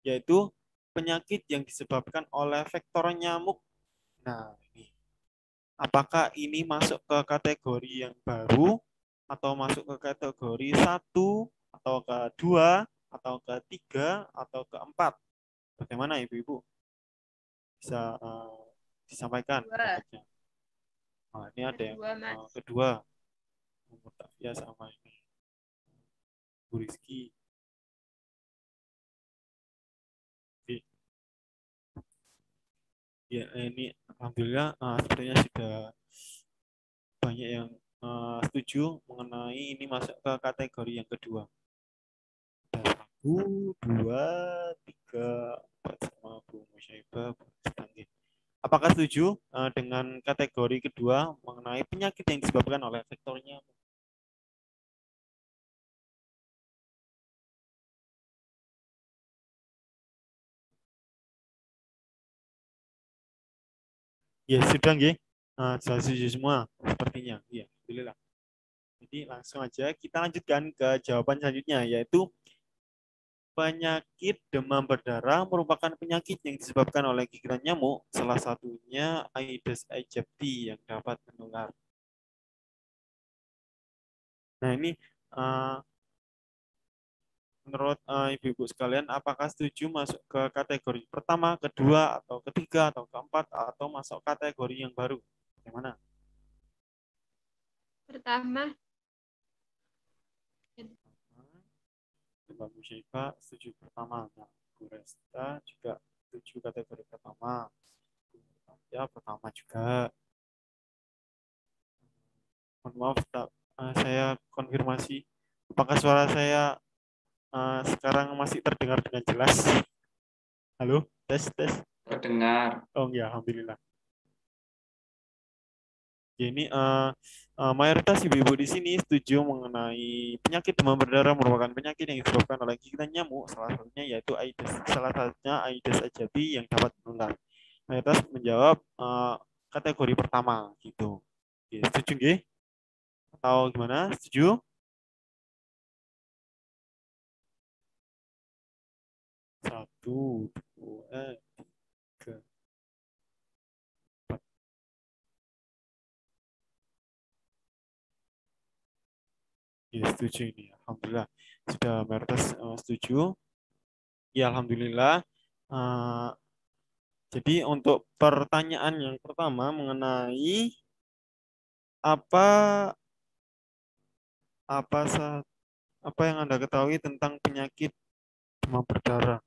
yaitu penyakit yang disebabkan oleh vektor nyamuk. Nah, ini. Apakah ini masuk ke kategori yang baru atau masuk ke kategori 1 atau kedua, atau ketiga, atau keempat? Bagaimana Ibu-Ibu? Bisa disampaikan Dua. pendapatnya. Nah, ini ada yang Kedua, Mas. kedua. Mutafia sama ini. Bu Rizky. Oke. Ya, ini alhamdulillah sepertinya sudah banyak yang setuju mengenai ini masuk ke kategori yang kedua. Ada 1, 2, 3, 4 sama Bu Musyaibah, Bu Rizky. Apakah setuju dengan kategori kedua mengenai penyakit yang disebabkan oleh vektornya? Ya, sudah nggih. Sudah setuju semua sepertinya. Iya, alhamdulillah. Jadi langsung aja kita lanjutkan ke jawaban selanjutnya, yaitu penyakit demam berdarah merupakan penyakit yang disebabkan oleh gigitan nyamuk, salah satunya Aedes aegypti yang dapat menular. Nah, ini menurut ibu-ibu sekalian, apakah setuju masuk ke kategori pertama, kedua, atau ketiga, atau keempat, atau masuk kategori yang baru? Bagaimana? Pertama. Mbak Musyaifah setuju pertama. Nah, Bu Resta juga setuju kategori pertama. Ya, pertama juga. Mohon maaf, saya konfirmasi. Apakah suara saya sekarang masih terdengar dengan jelas? Halo, tes, tes. Terdengar. Oh ya, alhamdulillah. Ini mayoritas ibu-ibu di sini setuju mengenai penyakit demam berdarah merupakan penyakit yang disebabkan oleh gigitan nyamuk, salah satunya yaitu Aedes, salah satunya Aedes aegypti yang dapat menular. Mayoritas menjawab kategori pertama gitu. Oke, setuju nggih? Atau gimana? Setuju? Satu, dua, tiga, empat. Ya, setuju ini. Alhamdulillah. Sudah mayoritas setuju. Ya, alhamdulillah. Eh, jadi untuk pertanyaan yang pertama mengenai apa apa apa yang Anda ketahui tentang penyakit demam berdarah?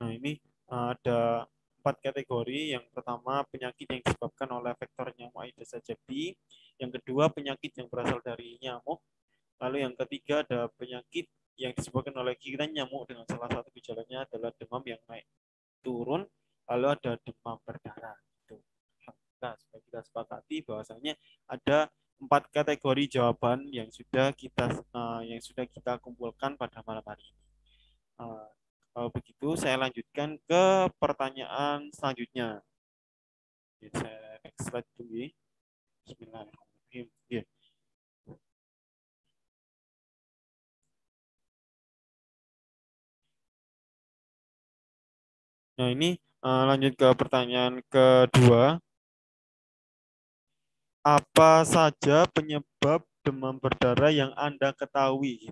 Nah, ini ada 4 kategori. Yang pertama, penyakit yang disebabkan oleh vektor nyamuk Aedes aegypti. Yang kedua, penyakit yang berasal dari nyamuk. Lalu yang ketiga, ada penyakit yang disebabkan oleh gigitan nyamuk dengan salah satu gejalanya adalah demam yang naik turun. Lalu ada demam berdarah. Itu. Nah, sudah kita sepakati bahwasanya ada 4 kategori jawaban yang sudah kita kumpulkan pada malam hari ini. Kalau begitu, saya lanjutkan ke pertanyaan selanjutnya. Oke, saya next slide dulu. Bismillahirrahmanirrahim. Oke. Nah, ini lanjut ke pertanyaan kedua. Apa saja penyebab demam berdarah yang Anda ketahui?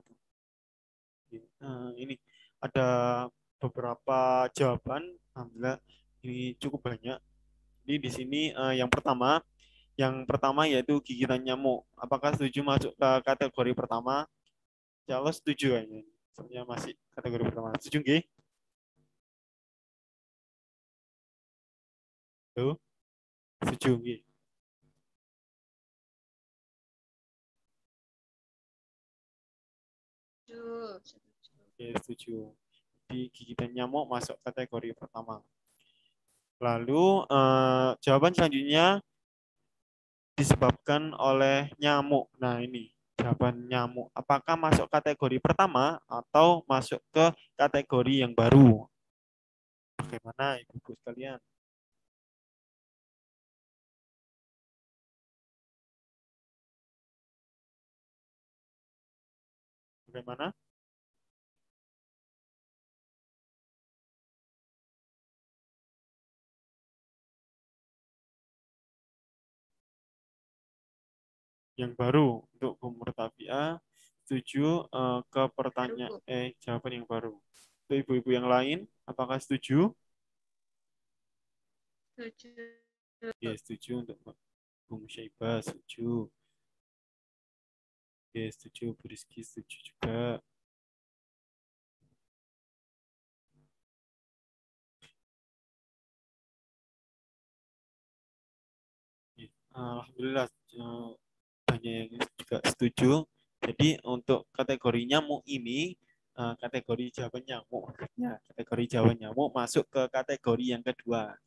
Gitu. Ini ada beberapa jawaban. Alhamdulillah, ini cukup banyak. Jadi di sini yang pertama yaitu gigitan nyamuk. Apakah setuju masuk ke kategori pertama? Kalau setuju kayaknya. Soalnya masih kategori pertama. Setuju nggih? Tuh, setuju nggih. Oke, setuju. Di gigitan nyamuk masuk kategori pertama. Lalu jawaban selanjutnya disebabkan oleh nyamuk. Nah, ini jawaban nyamuk. Apakah masuk kategori pertama atau masuk ke kategori yang baru? Bagaimana Ibu-ibu sekalian? Bagaimana? Yang baru untuk Bu Murtafiah setuju ke pertanyaan Baru, Bu. jawaban yang baru. Untuk ibu-ibu yang lain, apakah setuju? Setuju. Ya, setuju untuk Bu Musyaibah, setuju. Oke, setuju. Bu Rizky setuju juga. Alhamdulillah banyak yang juga setuju. Jadi untuk kategori nyamuk ini, kategori jawaban nyamuk, ya, kategori jawaban nyamuk masuk ke kategori yang kedua.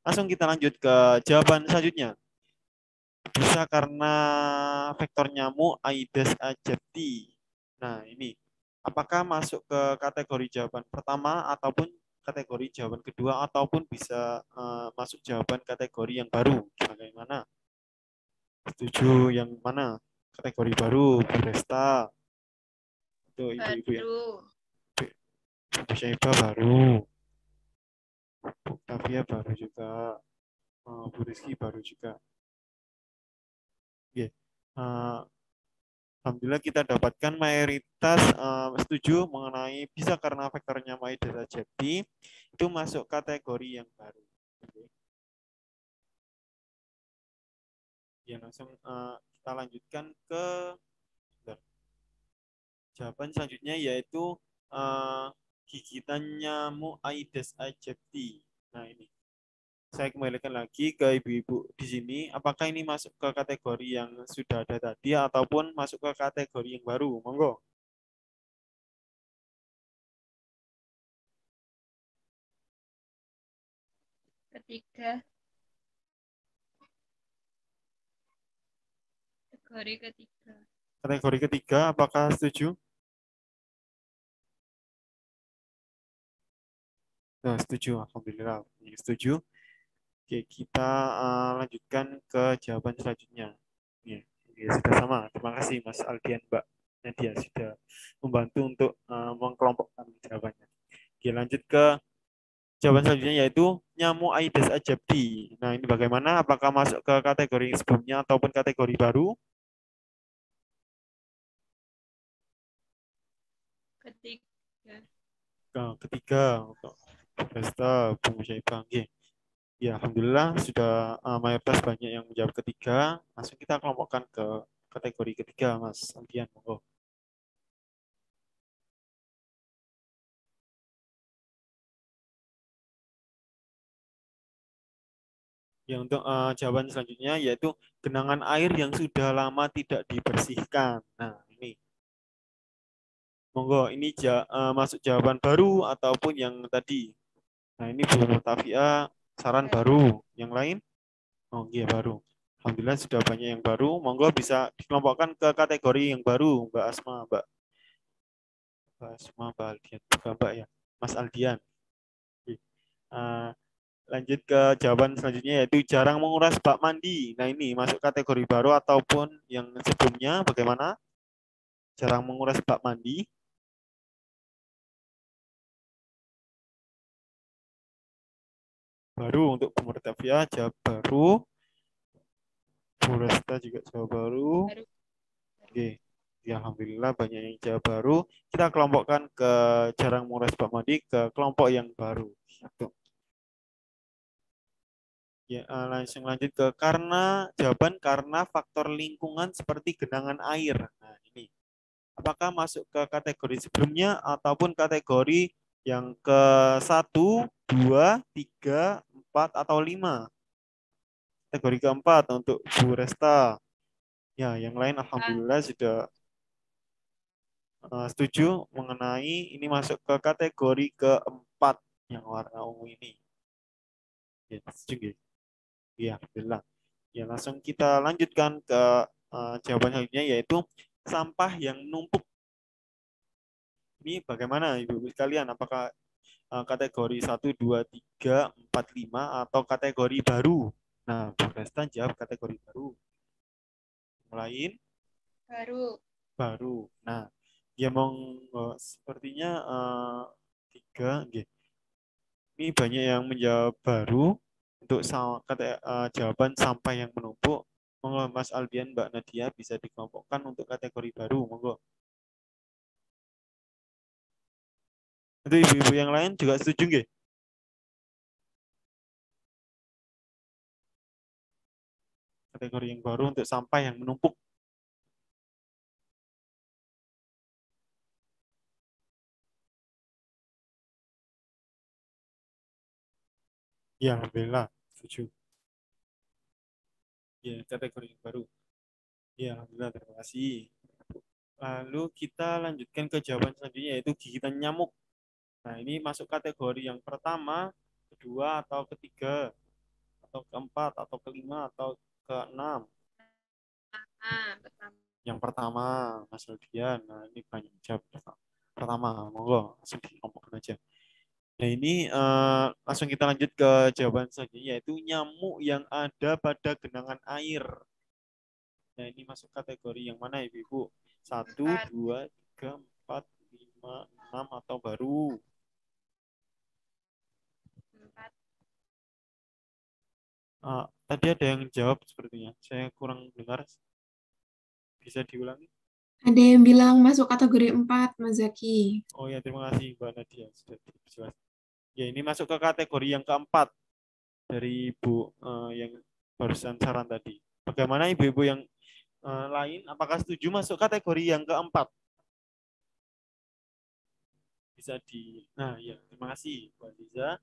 Langsung kita lanjut ke jawaban selanjutnya. Bisa karena vektor nyamuk Aedes aegypti. Nah, ini apakah masuk ke kategori jawaban pertama ataupun kategori jawaban kedua ataupun bisa masuk jawaban kategori yang baru? Bagaimana? Setuju yang mana? Kategori baru, Bu Resta. Itu ibu-ibu yang Bu Syaibah baru. Bu Tavia baru juga. Bu Rizky baru juga. Oke. Alhamdulillah kita dapatkan mayoritas setuju mengenai bisa karena vektornya Aedes aegypti itu masuk kategori yang baru. Ya, langsung kita lanjutkan ke jawaban selanjutnya yaitu gigitan nyamuk Aedes aegypti. Nah, ini saya kembalikan lagi ke ibu-ibu di sini. Apakah ini masuk ke kategori yang sudah ada tadi ataupun masuk ke kategori yang baru? Monggo. Ketiga. Kategori ketiga. Kategori ketiga, apakah setuju? Nah, setuju, alhamdulillah. Setuju. Oke, kita lanjutkan ke jawaban selanjutnya. Ya, sudah sama. Terima kasih Mas Aldian, Mbak Nadia sudah membantu untuk mengkelompokkan jawabannya. Oke, lanjut ke jawaban selanjutnya yaitu nyamuk Aedes aegypti. Nah, ini bagaimana? Apakah masuk ke kategori sebelumnya ataupun kategori baru? Ketiga. Ketiga untuk Resta, Bung Syaibah. Ya, alhamdulillah sudah mayoritas banyak yang menjawab ketiga. Langsung kita kelompokkan ke kategori ketiga, Mas Aldian. Monggo. Ya, untuk jawaban selanjutnya yaitu genangan air yang sudah lama tidak dibersihkan. Nah, ini. Monggo, ini masuk jawaban baru ataupun yang tadi. Nah, ini Bu Murtafiah saran baru. Yang lain? Oh, iya baru. Alhamdulillah sudah banyak yang baru. Monggo bisa dikelompokkan ke kategori yang baru, Mbak Asma, Mbak Asma, Mbak Aldian, Mbak ya, Mas Aldian. Lanjut ke jawaban selanjutnya yaitu jarang menguras bak mandi. Nah, ini masuk kategori baru ataupun yang sebelumnya bagaimana? Jarang menguras bak mandi. Baru untuk Bu Murtafiah jawab baru. Bu Resta juga jawab baru. Oke. Ya, alhamdulillah banyak yang jawab baru. Kita kelompokkan ke jarang menguras bak mandi ke kelompok yang baru. Ya, langsung lanjut ke jawaban karena faktor lingkungan seperti genangan air. Nah, ini. Apakah masuk ke kategori sebelumnya ataupun kategori yang ke 1, 2, 3, 4, atau 5? Kategori keempat untuk Bu Resta. Ya, yang lain alhamdulillah sudah setuju mengenai ini masuk ke kategori keempat yang warna ungu ini. Ya, setuju. Ya, alhamdulillah. Ya, langsung kita lanjutkan ke jawaban selanjutnya yaitu sampah yang numpuk. Ini bagaimana Ibu sekalian? Apakah kategori 1, 2, 3, 4, 5 atau kategori baru? Nah, Bu Resta jawab kategori baru. Yang lain? Baru. Nah, ya sepertinya 3. Ini banyak yang menjawab baru untuk jawaban sampah yang menumpuk. Monggo Mas Aldian, Mbak Nadia bisa dikelompokkan untuk kategori baru, monggo. Untuk ibu-ibu yang lain juga setuju nggih? Kategori yang baru untuk sampah yang menumpuk. Ya, alhamdulillah, setuju. Ya, kategori yang baru. Ya, alhamdulillah, terima kasih. Lalu kita lanjutkan ke jawaban selanjutnya, yaitu gigitan nyamuk. Nah, ini masuk kategori yang pertama, kedua, atau ketiga, atau keempat, atau kelima, atau keenam. Pertama. Yang pertama, Mas Aldian. Nah, ini banyak jawab pertama. Monggo, langsung dikelompokkan aja. Nah, ini langsung kita lanjut ke jawaban selanjutnya, yaitu nyamuk yang ada pada genangan air. Nah, ini masuk kategori yang mana, Ibu-ibu? 1, 2, 3, 4, 5, 6, atau baru? 4. Tadi ada yang jawab sepertinya. Saya kurang dengar. Bisa diulangi? Ada yang bilang masuk kategori 4, Mas Zaki. Oh ya, terima kasih Mbak Nadia. Sudah dijelaskan. Ya, ini masuk ke kategori yang keempat dari Ibu yang barusan saran tadi. Bagaimana ibu-ibu yang lain? Apakah setuju masuk kategori yang keempat? Bisa di... Nah, ya, terima kasih Bu Liza.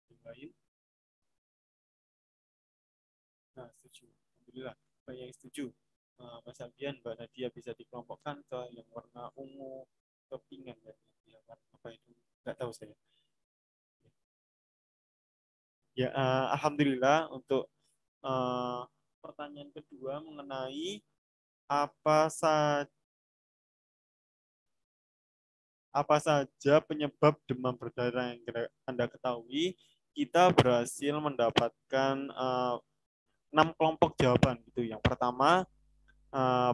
Yang lain? Nah, setuju. Alhamdulillah. Banyak yang setuju. Mas Aldian, Mbak Nadia bisa dikelompokkan ke yang warna ungu, kepingan ya. Apa itu? Nggak tahu saya. Ya, alhamdulillah untuk pertanyaan kedua mengenai apa saja penyebab demam berdarah yang Anda ketahui, kita berhasil mendapatkan 6 kelompok jawaban gitu. Yang pertama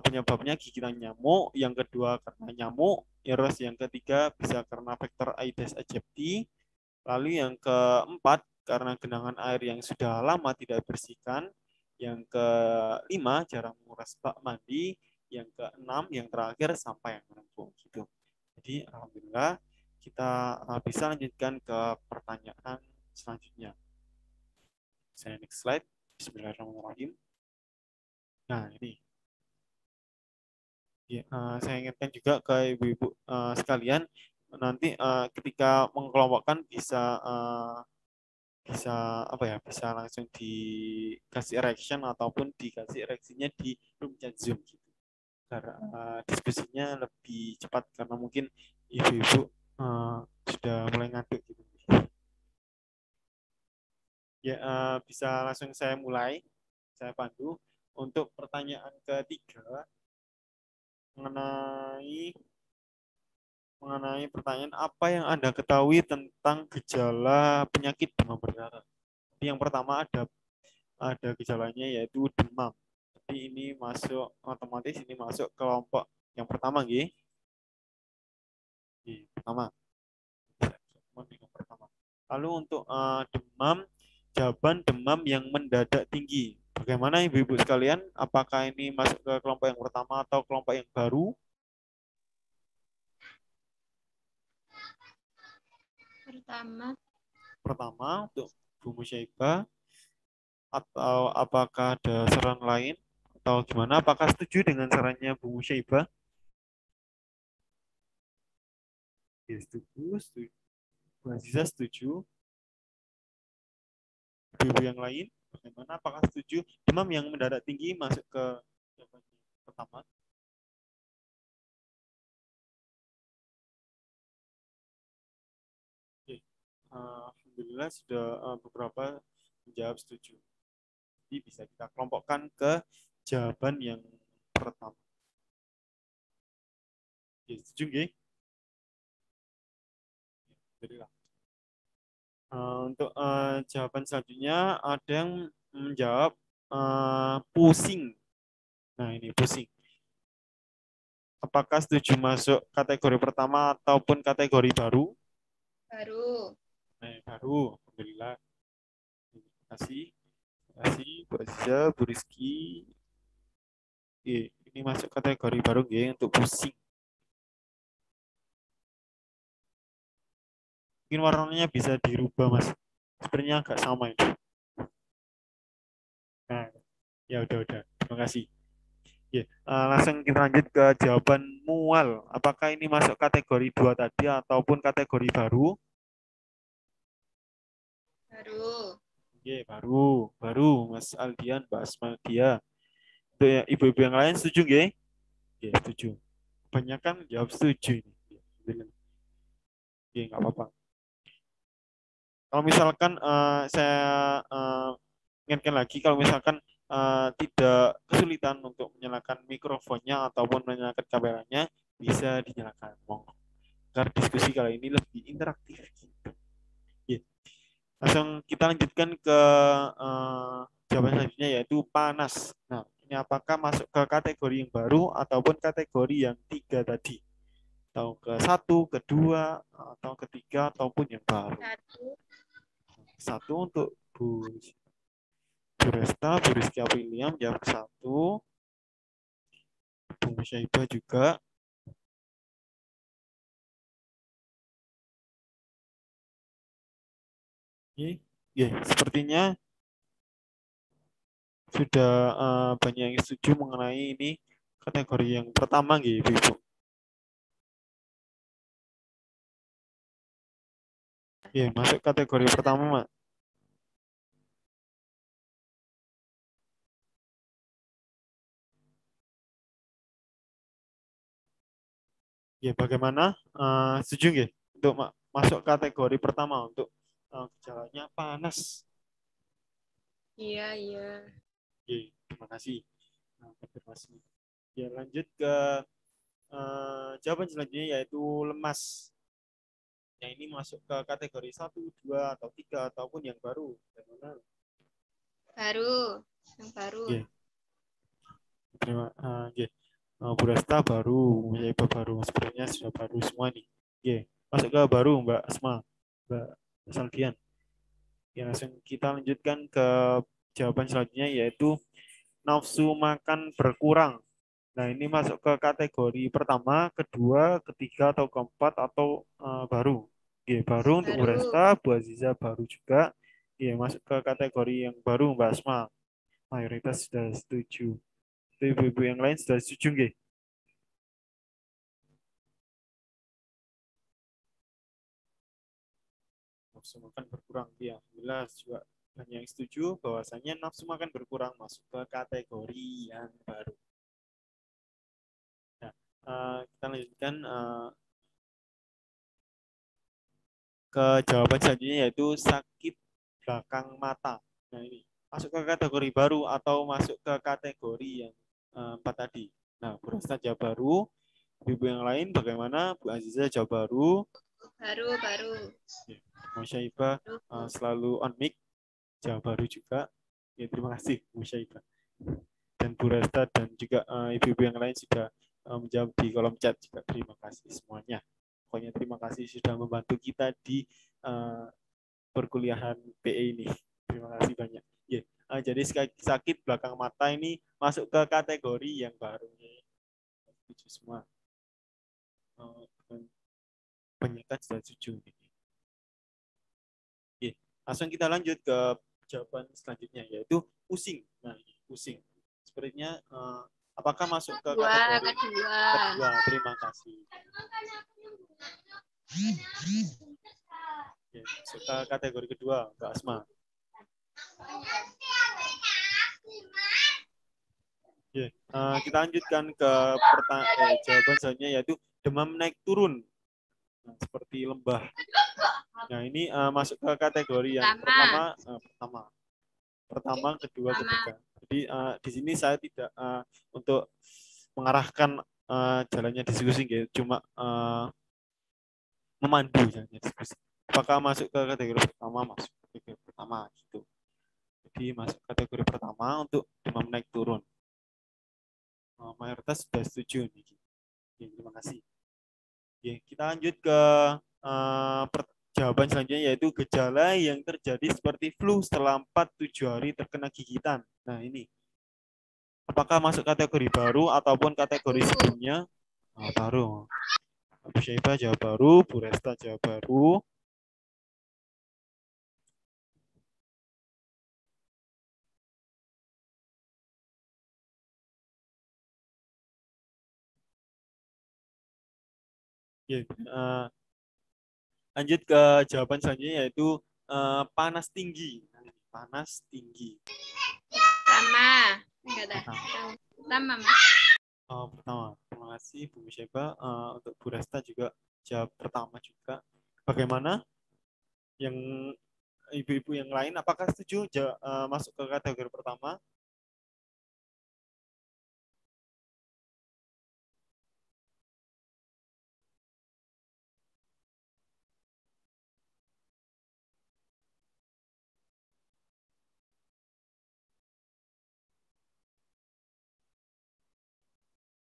penyebabnya gigitan nyamuk, yang kedua karena nyamuk, terus yang ketiga bisa karena faktor Aedes aegypti, lalu yang keempat karena genangan air yang sudah lama tidak dibersihkan, yang kelima jarang menguras bak mandi, yang keenam yang terakhir sampah yang menumpuk gitu. Jadi alhamdulillah kita bisa lanjutkan ke pertanyaan selanjutnya. Saya next slide. Bismillahirrahmanirrahim. Nah ini. Ya, saya ingatkan juga ke ibu-ibu sekalian, nanti ketika mengelompokkan bisa apa ya, bisa langsung dikasih reaction ataupun dikasih reaksinya di room chat Zoom gitu. Karena diskusinya lebih cepat karena mungkin ibu-ibu sudah mulai ngantuk gitu. Ya, bisa langsung saya mulai, saya pandu untuk pertanyaan ketiga mengenai pertanyaan apa yang Anda ketahui tentang gejala penyakit demam berdarah. Jadi yang pertama ada gejalanya yaitu demam. Jadi ini masuk otomatis ini masuk kelompok yang pertama nggih. Pertama. Yang pertama. Lalu untuk demam, jawaban demam yang mendadak tinggi. Bagaimana ibu-ibu sekalian? Apakah ini masuk ke kelompok yang pertama atau kelompok yang baru? Pertama untuk Bu Musyaibah, atau apakah ada saran lain atau gimana? Apakah setuju dengan sarannya Bu Musyaibah? Ya, setuju. Bu Aziza setuju. Ibu yang lain bagaimana? Apakah setuju demam yang mendadak tinggi masuk ke yang pertama? Oke. Alhamdulillah sudah beberapa menjawab setuju. Jadi bisa kita kelompokkan ke jawaban yang pertama. Oke, setuju nggih? Alhamdulillah. Untuk jawaban selanjutnya ada yang menjawab pusing. Nah ini pusing. Apakah setuju masuk kategori pertama ataupun kategori baru? Baru. Nah, baru. Alhamdulillah. Terima kasih. Terima kasih Bu Aziza, Bu Rizky. Ini masuk kategori baru nggih untuk pusing. Mungkin warnanya bisa dirubah, Mas. Sebenarnya agak sama itu. Nah, ya udah. Terima kasih. Langsung kita lanjut ke jawaban mual. Apakah ini masuk kategori 2 tadi ataupun kategori baru? Baru. Baru. Mas Aldian, Mbak Asmaldia. Untuk ya, ibu-ibu yang lain setuju nggih? Setuju. Kebanyakan jawab setuju ini. Nggak apa-apa. Kalau misalkan saya ingatkan lagi, kalau misalkan tidak kesulitan untuk menyalakan mikrofonnya ataupun menyalakan kameranya, bisa dinyalakan. Agar diskusi kali ini lebih interaktif. Langsung kita lanjutkan ke jawaban selanjutnya, yaitu panas. Nah, ini apakah masuk ke kategori yang baru ataupun kategori yang 3 tadi? Atau ke 1, kedua, atau ketiga, ataupun yang baru? 1 untuk Bu Resta, Bu Rizky William jawab 1. Bu Musyaibah juga. Sepertinya sudah banyak yang setuju mengenai ini kategori yang pertama gitu, Ibu. Masuk kategori pertama, Mak. Bagaimana? Setuju nggih untuk masuk kategori pertama untuk gejalanya panas? Iya. Terima kasih. Konfirmasi. Lanjut ke jawaban selanjutnya, yaitu lemas. Yang ini masuk ke kategori 1, 2, atau 3, ataupun yang baru. Bagaimana? Yang baru. Terima kasih. Bu Resta baru, Musyaibah baru. Sebenarnya sudah baru semua nih. Masuk ke baru, Mbak Asma, Mbak Saldian. Langsung kita lanjutkan ke jawaban selanjutnya, yaitu nafsu makan berkurang. Nah, ini masuk ke kategori pertama, kedua, ketiga, atau keempat, atau baru. Baru untuk Bu Resta, Bu Aziza baru juga. Masuk ke kategori yang baru, Mbak Asma. Mayoritas sudah setuju. Ibu-ibu yang lain sudah setuju nggih? Nafsu makan berkurang. Alhamdulillah juga banyak yang setuju bahwasanya nafsu makan berkurang masuk ke kategori yang baru. Nah, kita lanjutkan ke jawaban selanjutnya, yaitu sakit belakang mata. Nah, ini masuk ke kategori baru atau masuk ke kategori yang 4 tadi. Nah, Bu Resta jawab baru. Ibu yang lain bagaimana? Bu Aziza jawab baru. Baru. Musyaibah selalu on mic, jawab baru juga. Terima kasih Musyaibah. Dan Bu Resta dan juga ibu-ibu yang lain sudah menjawab di kolom chat juga. Terima kasih semuanya. Pokoknya terima kasih sudah membantu kita di perkuliahan PE ini. Terima kasih banyak. Jadi sakit belakang mata ini masuk ke kategori yang baru. Setuju semua. Banyak sudah setuju. Langsung kita lanjut ke jawaban selanjutnya, yaitu pusing. Nah, pusing. Sepertinya apakah masuk ke kategori kedua? Terima kasih. Masuk ke kategori kedua, Mbak Asma. Kita lanjutkan ke jawaban selanjutnya, yaitu demam naik turun. Nah, seperti lembah. Nah, ini masuk ke kategori yang pertama, kedua, ketiga. Jadi di sini saya tidak untuk mengarahkan jalannya diskusi, cuma memandu jalannya diskusi. Apakah masuk ke kategori pertama? Masuk ke kategori pertama gitu. Jadi masuk kategori pertama untuk demam naik turun. Mayoritas sudah setuju nih. Terima kasih. Kita lanjut ke jawaban selanjutnya yaitu gejala yang terjadi seperti flu setelah 4-7 hari terkena gigitan. Nah, ini. Apakah masuk kategori baru ataupun kategori sebelumnya? Nah, baru. Bu Syaibah jawab baru, Bu Resta jawab baru. Ya, lanjut ke jawaban selanjutnya yaitu panas tinggi. Panas tinggi. Pertama. Enggak dah. Pertama, Mas. Pertama. Terima kasih Bu Syaibah. Untuk Bu Resta juga jawab pertama juga. Bagaimana? Yang ibu-ibu yang lain, apakah setuju masuk ke kategori pertama?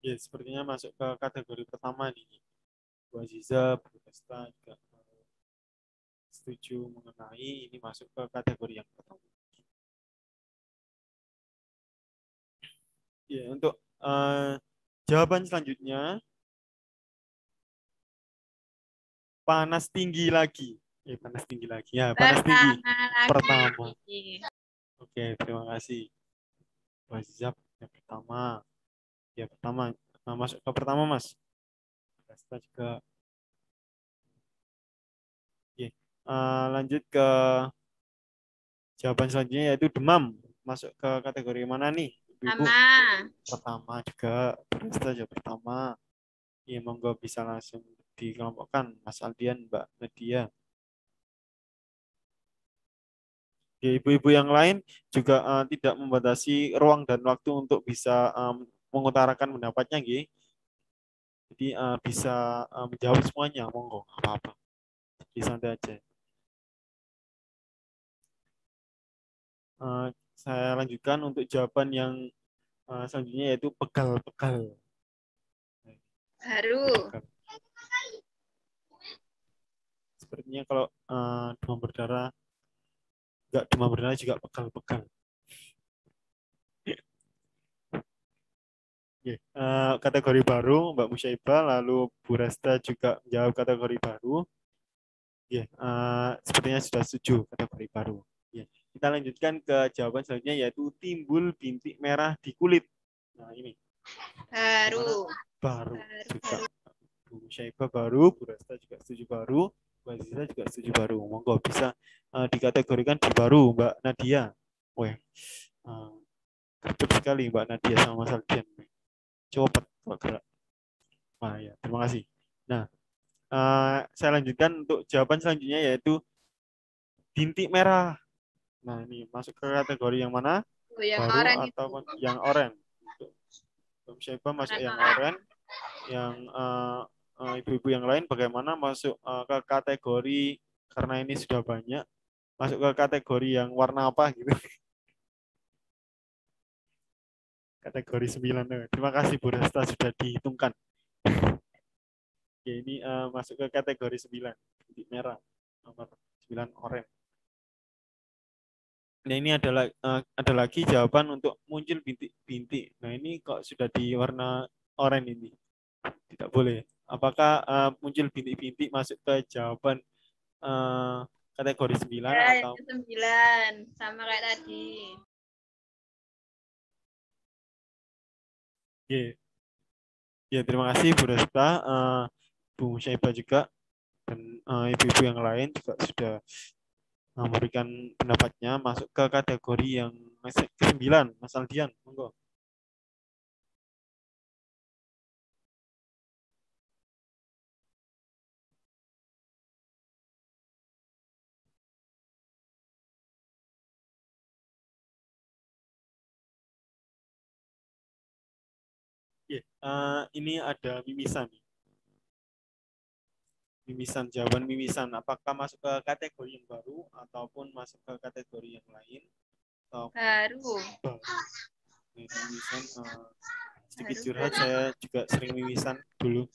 Ya, sepertinya masuk ke kategori pertama nih. Bu Aziza, Bu Resta juga setuju mengenai ini masuk ke kategori yang pertama. Ya, untuk jawaban selanjutnya panas tinggi lagi. Ya, panas tinggi lagi. Ya, panas tinggi. Pertama. Oke, terima kasih. Bu Aziza yang pertama. Ya, pertama. Masuk ke pertama, Mas. Resta juga. Oke. Lanjut ke jawaban selanjutnya yaitu demam. Masuk ke kategori mana nih? Ibu? Pertama juga. Resta juga pertama. Ya, monggo bisa langsung dikelompokkan. Mas Aldian, Mbak Nadia. Ya, ibu-ibu yang lain juga tidak membatasi ruang dan waktu untuk bisa mengutarakan pendapatnya, G. Jadi bisa menjawab semuanya, monggo, apa-apa. Jadi santai aja. Saya lanjutkan untuk jawaban yang selanjutnya yaitu pegal-pegal. Baru. Sepertinya kalau demam berdarah, enggak demam berdarah juga pegal-pegal. Kategori baru, Mbak Musyaibah, lalu Bu Resta juga menjawab kategori baru. Sepertinya sudah setuju kategori baru. Kita lanjutkan ke jawaban selanjutnya yaitu timbul bintik merah di kulit. Nah, ini. Baru. Juga. Bu Musyaibah baru, Bu Resta juga setuju baru, Bu Aziza juga setuju baru. Monggo bisa dikategorikan di baru, Mbak Nadia. Weh, cepat sekali Mbak Nadia sama Mas Aldian. Cepat kok gerak. Nah, ya, terima kasih. Nah, saya lanjutkan untuk jawaban selanjutnya yaitu bintik merah. Nah, ini masuk ke kategori yang mana? Yang baru oranye atau yang oranye? Mbak Musyaibah masuk yang oranye. Yang ibu-ibu yang lain bagaimana masuk ke kategori, karena ini sudah banyak, masuk ke kategori yang warna apa gitu. Kategori 9. Terima kasih Bu Resta sudah dihitungkan. Ya, ini masuk ke kategori 9. Bintik merah. Nomor 9 oranye. Nah, ini ada lagi jawaban untuk muncul bintik-bintik. Nah, ini kok sudah di warna oranye ini. Tidak boleh. Apakah muncul bintik-bintik masuk ke jawaban kategori 9 ya, atau 9 sama kayak tadi. Ya, terima kasih Bu Resta, Bu Syaibah juga, dan ibu-ibu yang lain juga sudah memberikan pendapatnya masuk ke kategori yang ke-9. Mas Aldian, monggo. Ini ada mimisan. Jawaban mimisan. Apakah masuk ke kategori yang baru ataupun masuk ke kategori yang lain? Baru. Mimisan. Sedikit curhat, saya juga sering mimisan dulu.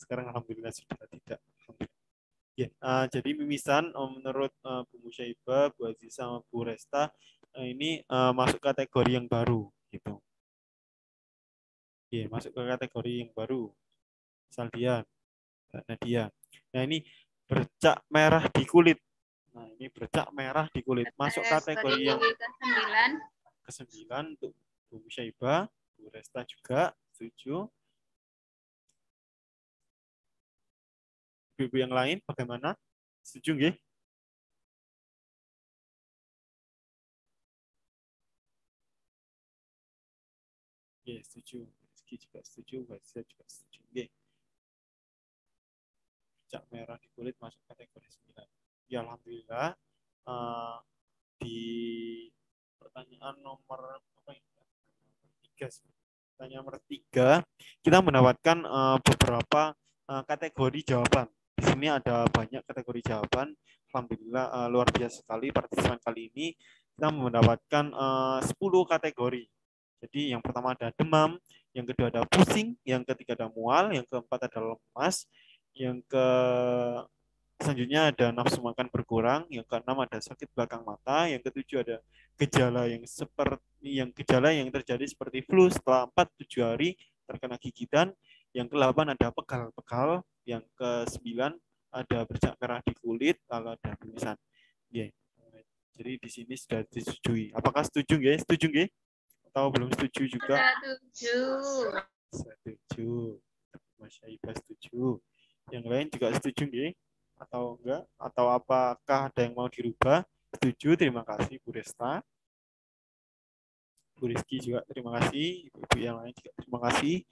Sekarang alhamdulillah sudah tidak. Ya, jadi mimisan menurut Bu Musyaibah, Bu Aziz sama Bu Resta ini masuk kategori yang baru gitu. Ya, masuk ke kategori yang baru. Saldian, Nadia. Nah, ini bercak merah di kulit. Nah, ini bercak merah di kulit. Masuk kategori yang ke-9 untuk Bu Musyaibah, Bu Resta juga setuju. Ibu yang lain bagaimana? Setuju nggih? Ya, setuju. Rizky juga setuju, saya juga setuju. Nggih. Bercak merah di kulit masuk kategori 9. Ya, alhamdulillah di pertanyaan nomor apa ini? 3. Pertanyaan nomor 3 kita mendapatkan beberapa kategori jawaban. Di sini ada banyak kategori jawaban. Alhamdulillah luar biasa sekali partisipan kali ini kita mendapatkan 10 kategori. Jadi yang pertama ada demam, yang kedua ada pusing, yang ketiga ada mual, yang keempat ada lemas, yang selanjutnya ada nafsu makan berkurang, yang keenam ada sakit belakang mata, yang ketujuh ada gejala yang terjadi seperti flu setelah 4-7 hari terkena gigitan, yang ke-8 ada pegal-pegal, yang ke-9 ada bercak merah di kulit, lalu ada mimisan. Yeah. Jadi di sini sudah disetujui. Apakah setuju nggih? Setuju nggih? Atau belum setuju juga? Setuju. Setuju. Mas Syaibah setuju. Yang lain juga setuju nggih? Atau enggak? Atau apakah ada yang mau dirubah? Setuju, terima kasih Bu Resta. Bu Rizky juga terima kasih. Ibu yang lain juga terima kasih.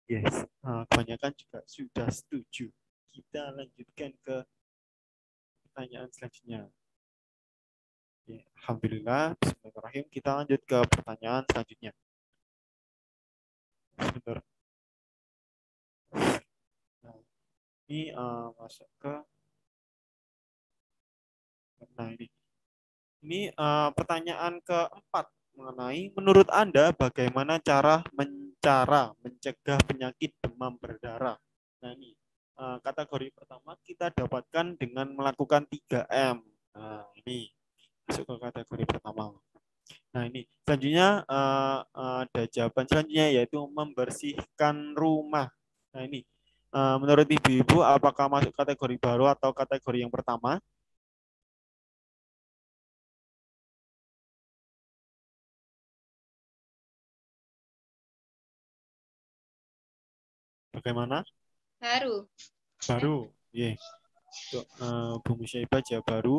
Yes, kebanyakan juga sudah setuju. Kita lanjutkan ke pertanyaan selanjutnya. Ya, alhamdulillah, bismillahirrahmanirrahim. Kita lanjut ke pertanyaan selanjutnya. Sebentar. Nah, ini masuk ke ini pertanyaan keempat mengenai menurut Anda bagaimana cara mencegah penyakit demam berdarah. Nah, ini kategori pertama kita dapatkan dengan melakukan 3M. Nah, ini masuk ke kategori pertama. Nah, ini selanjutnya ada jawaban selanjutnya yaitu membersihkan rumah. Nah, ini menurut ibu-ibu apakah masuk kategori baru atau kategori yang pertama? Bagaimana? Baru. Baru. Yeah. Untuk Bu Musyaibah jawab baru.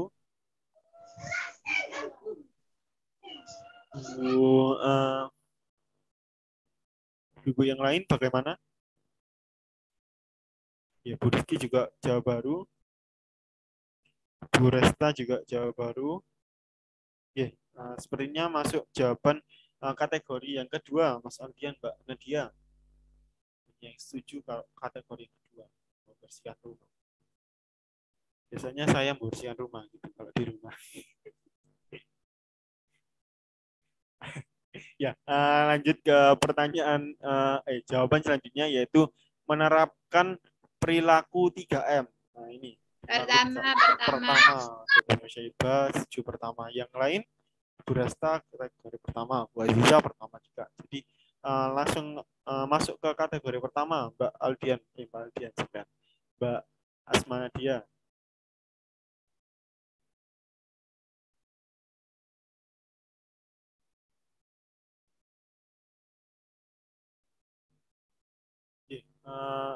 Ibu yang lain bagaimana? Ya, Bu Rizky juga jawab baru. Bu Resta juga jawab baru. Ya, sepertinya masuk jawaban kategori yang kedua, Mas Aldian, Mbak Nadia. Yang setuju kalau kategori yang kedua, membersihkan rumah. Biasanya saya membersihkan rumah gitu kalau di rumah. Ya, lanjut ke pertanyaan jawaban selanjutnya yaitu menerapkan perilaku 3M. Nah, ini pertama Bu Musyaibah setuju pertama. Yang lain Bu Resta kategori pertama, Bu Aziza pertama juga. Jadi langsung masuk ke kategori pertama, Mbak Aldian, Mbak Aldian juga. Mbak Asma Nadia.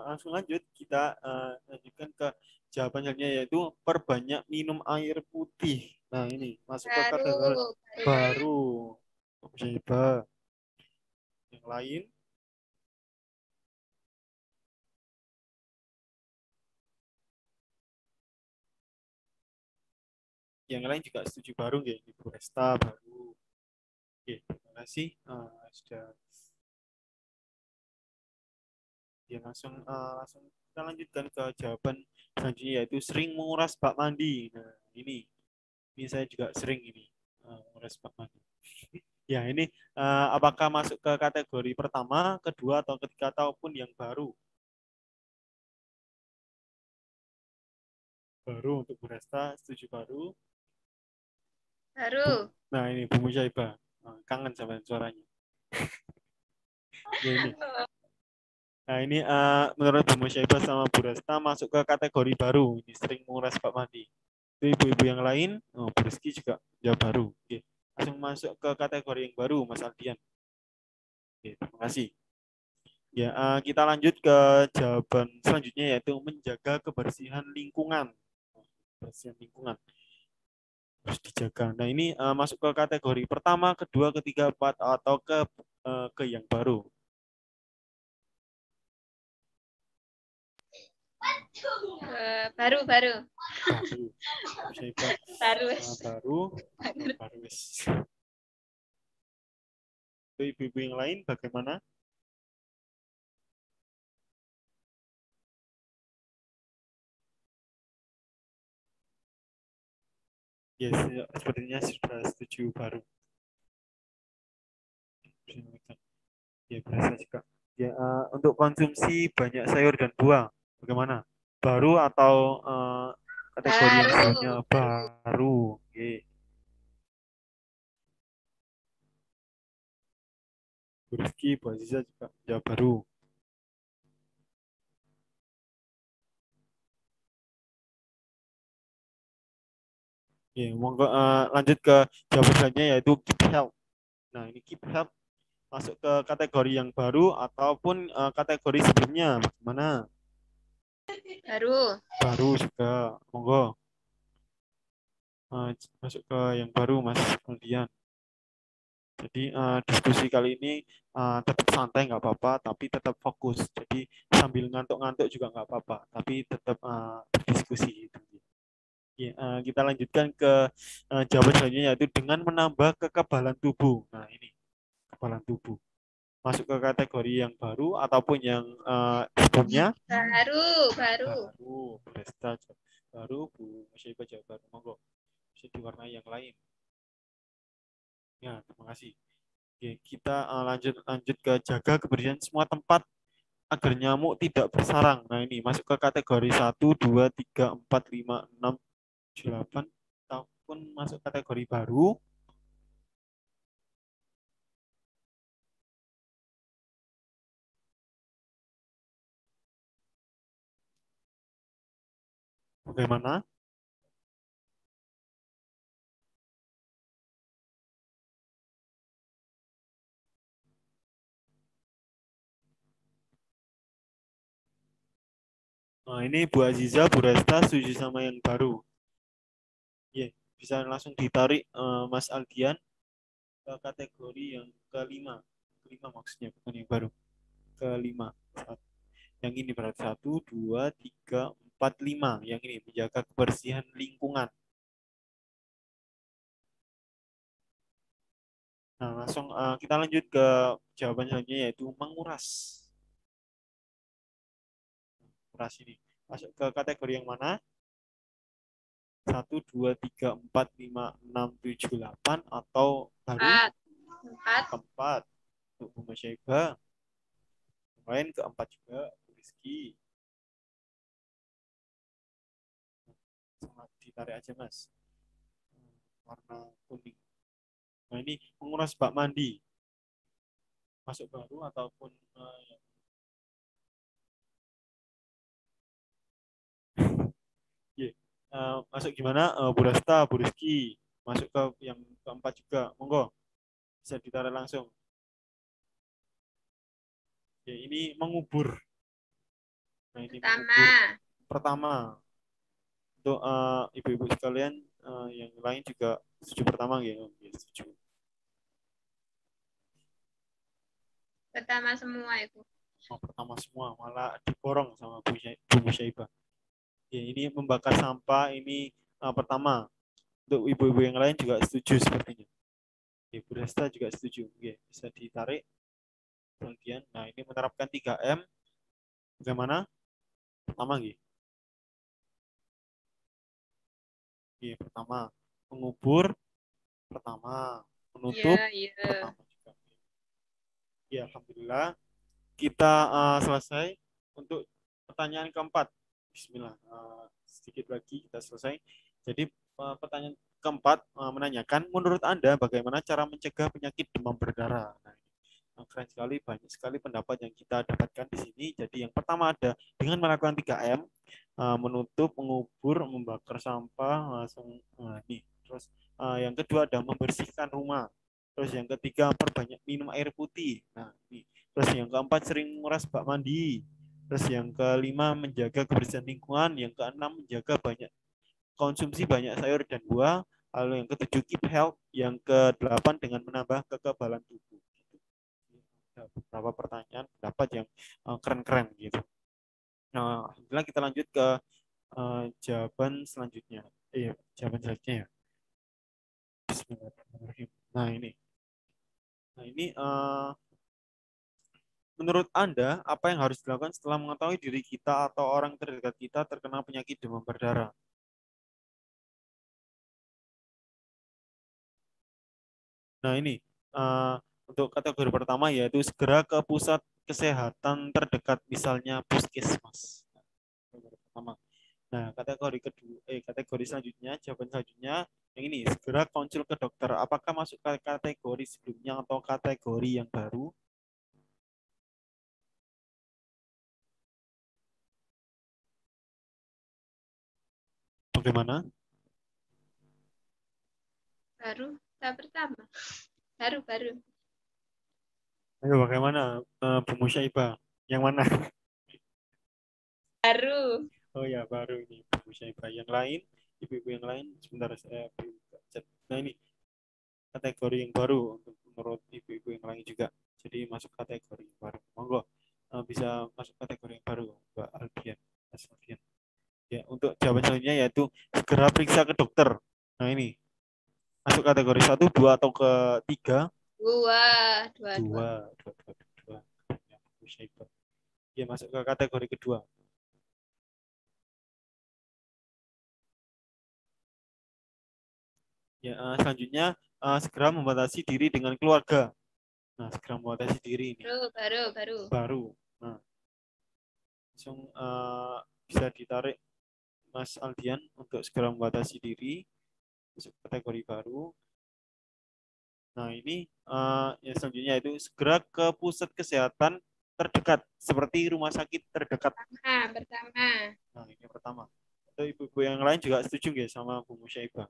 Langsung lanjut, kita lanjutkan ke jawaban selanjutnya yaitu perbanyak minum air putih. Nah, ini masuk ke kategori baru. Musyaibah. Yang lain? Yang lain juga setuju baru nggih? Ibu Resta baru. Oke, terima kasih sudah. Ya, langsung kita lanjutkan ke jawaban selanjutnya yaitu sering menguras bak mandi. Nah, ini saya juga sering ini menguras bak mandi. Ya, ini apakah masuk ke kategori pertama, kedua, atau ketiga, ataupun yang baru? Baru untuk Bu Resta, setuju baru. Baru. Nah, ini Bu Musyaibah. Kangen sama suaranya. Ya, ini. Nah, ini menurut Bu Musyaibah sama Bu Resta masuk ke kategori baru. Ini sering menguras bak mandi. Itu ibu-ibu yang lain, Bu Rizky juga jawab baru. Oke. Langsung masuk ke kategori yang baru, Mas Aldian. Oke, terima kasih. Ya, kita lanjut ke jawaban selanjutnya yaitu menjaga kebersihan lingkungan. Kebersihan lingkungan harus dijaga. Nah, ini masuk ke kategori pertama, kedua, ketiga, empat, atau ke yang baru. Baru. Baru. Musyaibah. Baru. Baru. Itu ibu-ibu yang lain bagaimana? Yes, ya, sepertinya sudah setuju baru. Ya, berasa juga. Ya, untuk konsumsi banyak sayur dan buah, bagaimana? Baru atau kategori yang sebelumnya baru? Oke. Bu Rizky, Bu Aziza juga jawab baru. Ya, monggo lanjut ke jawaban selanjutnya yaitu keep health. Nah, ini keep health masuk ke kategori yang baru ataupun kategori sebelumnya, bagaimana? Baru. Baru juga, monggo. Masuk ke yang baru, Mas Aldian. Jadi diskusi kali ini tetap santai nggak apa-apa, tapi tetap fokus. Jadi sambil ngantuk-ngantuk juga nggak apa-apa, tapi tetap berdiskusi. Gitu. Ya, kita lanjutkan ke jawaban selanjutnya yaitu dengan menambah kekebalan tubuh. Nah, ini kekebalan tubuh. Masuk ke kategori yang baru ataupun yang sebelumnya? Baru. Baru. Beresta baru, Bu Musyaibah jawab baru. Monggo. Bisa diwarnai yang lain. Ya, terima kasih. Oke, kita lanjut ke jaga kebersihan semua tempat agar nyamuk tidak bersarang. Nah, ini masuk ke kategori 1, 2, 3, 4, 5, 6, 8, ataupun masuk kategori baru. Bagaimana? Nah, ini Bu Aziza, Bu Resta setuju sama yang baru. Ya, bisa langsung ditarik Mas Aldian ke kategori yang kelima. Kelima maksudnya, bukan yang baru. Kelima. Yang ini berarti 1, 2, 3, 4, 5. Yang ini menjaga kebersihan lingkungan. Nah, langsung kita lanjut ke jawaban selanjutnya yaitu menguras. Menguras ini. Masuk ke kategori yang mana? 1, 2, 3, 4, 5, 6, 7, 8 atau baru? 4. Keempat. Untuk Bu Musyaibah. Yang lain keempat juga, Bu Rizky. Sangat ditarik aja, Mas. Warna kuning. Nah, ini menguras bak mandi. Masuk baru ataupun masuk gimana? Bu Rasta, Bu Rizky. Masuk ke yang keempat juga. Monggo. Bisa ditarik langsung. Ya, ini mengubur. Nah, ini mengubur. Pertama. Untuk ibu-ibu sekalian yang lain juga setuju pertama ya, setuju. Pertama semua itu. Pertama semua, malah diborong sama Bu Musyaibah. Ya, ini membakar sampah ini pertama. Untuk ibu-ibu yang lain juga setuju sepertinya. Ibu Resta juga setuju. Oke, bisa ditarik. Kemudian, nah ini menerapkan 3M. Bagaimana? Pertama, gitu. Oke, pertama mengubur, pertama menutup, pertama juga. Ya, alhamdulillah kita selesai untuk pertanyaan keempat. Bismillah. sedikit lagi kita selesai. Jadi pertanyaan keempat menanyakan, menurut Anda bagaimana cara mencegah penyakit demam berdarah? Nah, keren sekali, banyak sekali pendapat yang kita dapatkan di sini. Jadi yang pertama ada dengan melakukan 3M, menutup, mengubur, membakar sampah, langsung nih. Terus yang kedua ada membersihkan rumah. Terus yang ketiga perbanyak minum air putih. Nah, ini. Terus yang keempat sering menguras bak mandi. Terus yang kelima menjaga kebersihan lingkungan. Yang keenam menjaga konsumsi banyak sayur dan buah. Lalu yang ketujuh keep health. Yang kedelapan dengan menambah kekebalan tubuh. Ada beberapa pertanyaan pendapat yang keren-keren gitu. Nah, alhamdulillah kita lanjut ke jawaban selanjutnya. Jawaban selanjutnya ya. Bismillahirrahmanirrahim. Nah ini menurut Anda apa yang harus dilakukan setelah mengetahui diri kita atau orang terdekat kita terkena penyakit demam berdarah? Nah ini untuk kategori pertama yaitu segera ke pusat kesehatan terdekat, misalnya puskesmas. Nah, kategori selanjutnya, jawaban selanjutnya yang ini, segera konsul ke dokter. Apakah masuk ke kategori sebelumnya atau kategori yang baru? Bagaimana? Baru, tahap pertama. Baru. Ayo, bagaimana Bu Musyaibah? Yang mana? Baru. Oh ya, baru ini Bu Musyaibah. Yang lain, ibu-ibu yang lain, sebentar saya buka chat. Nah ini, kategori yang baru untuk menurut ibu-ibu yang lain juga. Jadi masuk kategori yang baru. Monggo bisa masuk kategori yang baru, Mbak Alfian. Mas Alfian. Ya, untuk jawaban selanjutnya yaitu segera periksa ke dokter. Nah ini, masuk kategori 1, 2, atau ketiga? Dua. Dua. Ya, masuk ke kategori kedua. Ya, selanjutnya segera membatasi diri dengan keluarga. Nah, segera membatasi diri ini. Baru. Nah, langsung bisa ditarik Mas Aldian untuk segera membatasi diri, masuk kategori baru. Nah, ini yang selanjutnya itu segera ke pusat kesehatan terdekat, seperti rumah sakit terdekat. Pertama. Nah, ini pertama. Atau ibu-ibu yang lain juga setuju nggak sama Bu Musyaibah?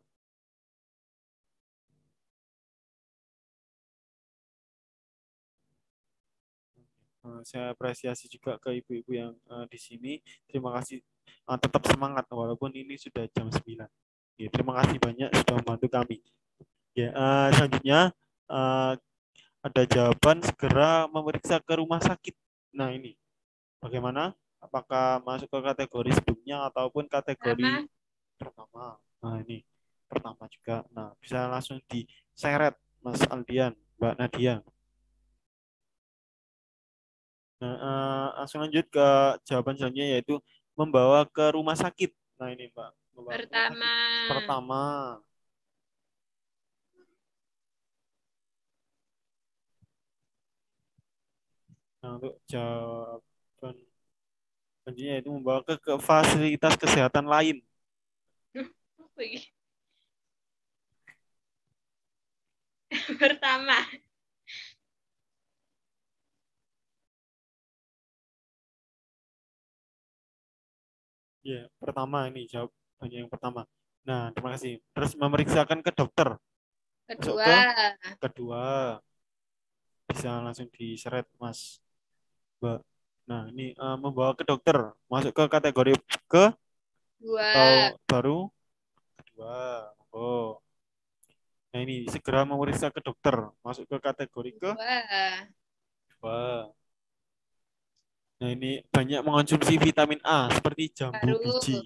Saya apresiasi juga ke ibu-ibu yang di sini. Terima kasih, tetap semangat walaupun ini sudah jam 9. Ya, terima kasih banyak sudah membantu kami. Ya, selanjutnya ada jawaban segera memeriksa ke rumah sakit. Nah ini, bagaimana? Apakah masuk ke kategori sebelumnya ataupun kategori pertama? Nah ini, pertama juga. Nah, bisa langsung diseret Mas Aldian, Mbak Nadia. Nah, langsung lanjut ke jawaban selanjutnya yaitu membawa ke rumah sakit. Nah ini Mbak. Pertama. Nah, untuk jawaban selanjutnya yaitu membawa ke fasilitas kesehatan lain. Pertama. Ya, pertama ini jawabannya yang pertama. Nah, terima kasih. Terus memeriksakan ke dokter. Kedua. Bisa langsung diseret, Mas. Mbak. Nah, ini membawa ke dokter. Masuk ke kategori Dua. Atau baru? Kedua. Oh. Nah, ini segera memeriksa ke dokter. Masuk ke kategori Dua. Nah, ini banyak mengonsumsi vitamin A seperti jambu biji.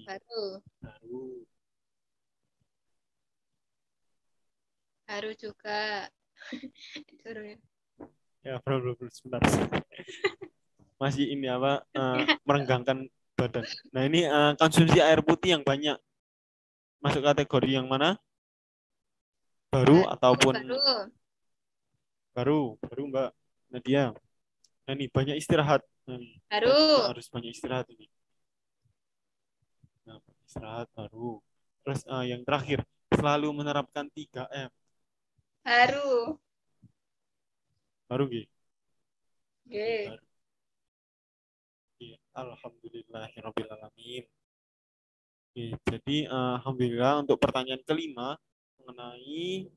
Baru juga. Ya, belum sebentar. Masih ini apa merenggangkan badan. Nah, ini konsumsi air putih yang banyak. Masuk kategori yang mana? Baru ataupun baru Mbak Nadia. Nah, ini banyak istirahat. Harus banyak istirahat ini. Nah, istirahat baru. Terus yang terakhir, selalu menerapkan 3M. Baru. Baru gitu. Oke. Alhamdulillahirrabbilalamin. Oke, jadi alhamdulillah untuk pertanyaan kelima mengenai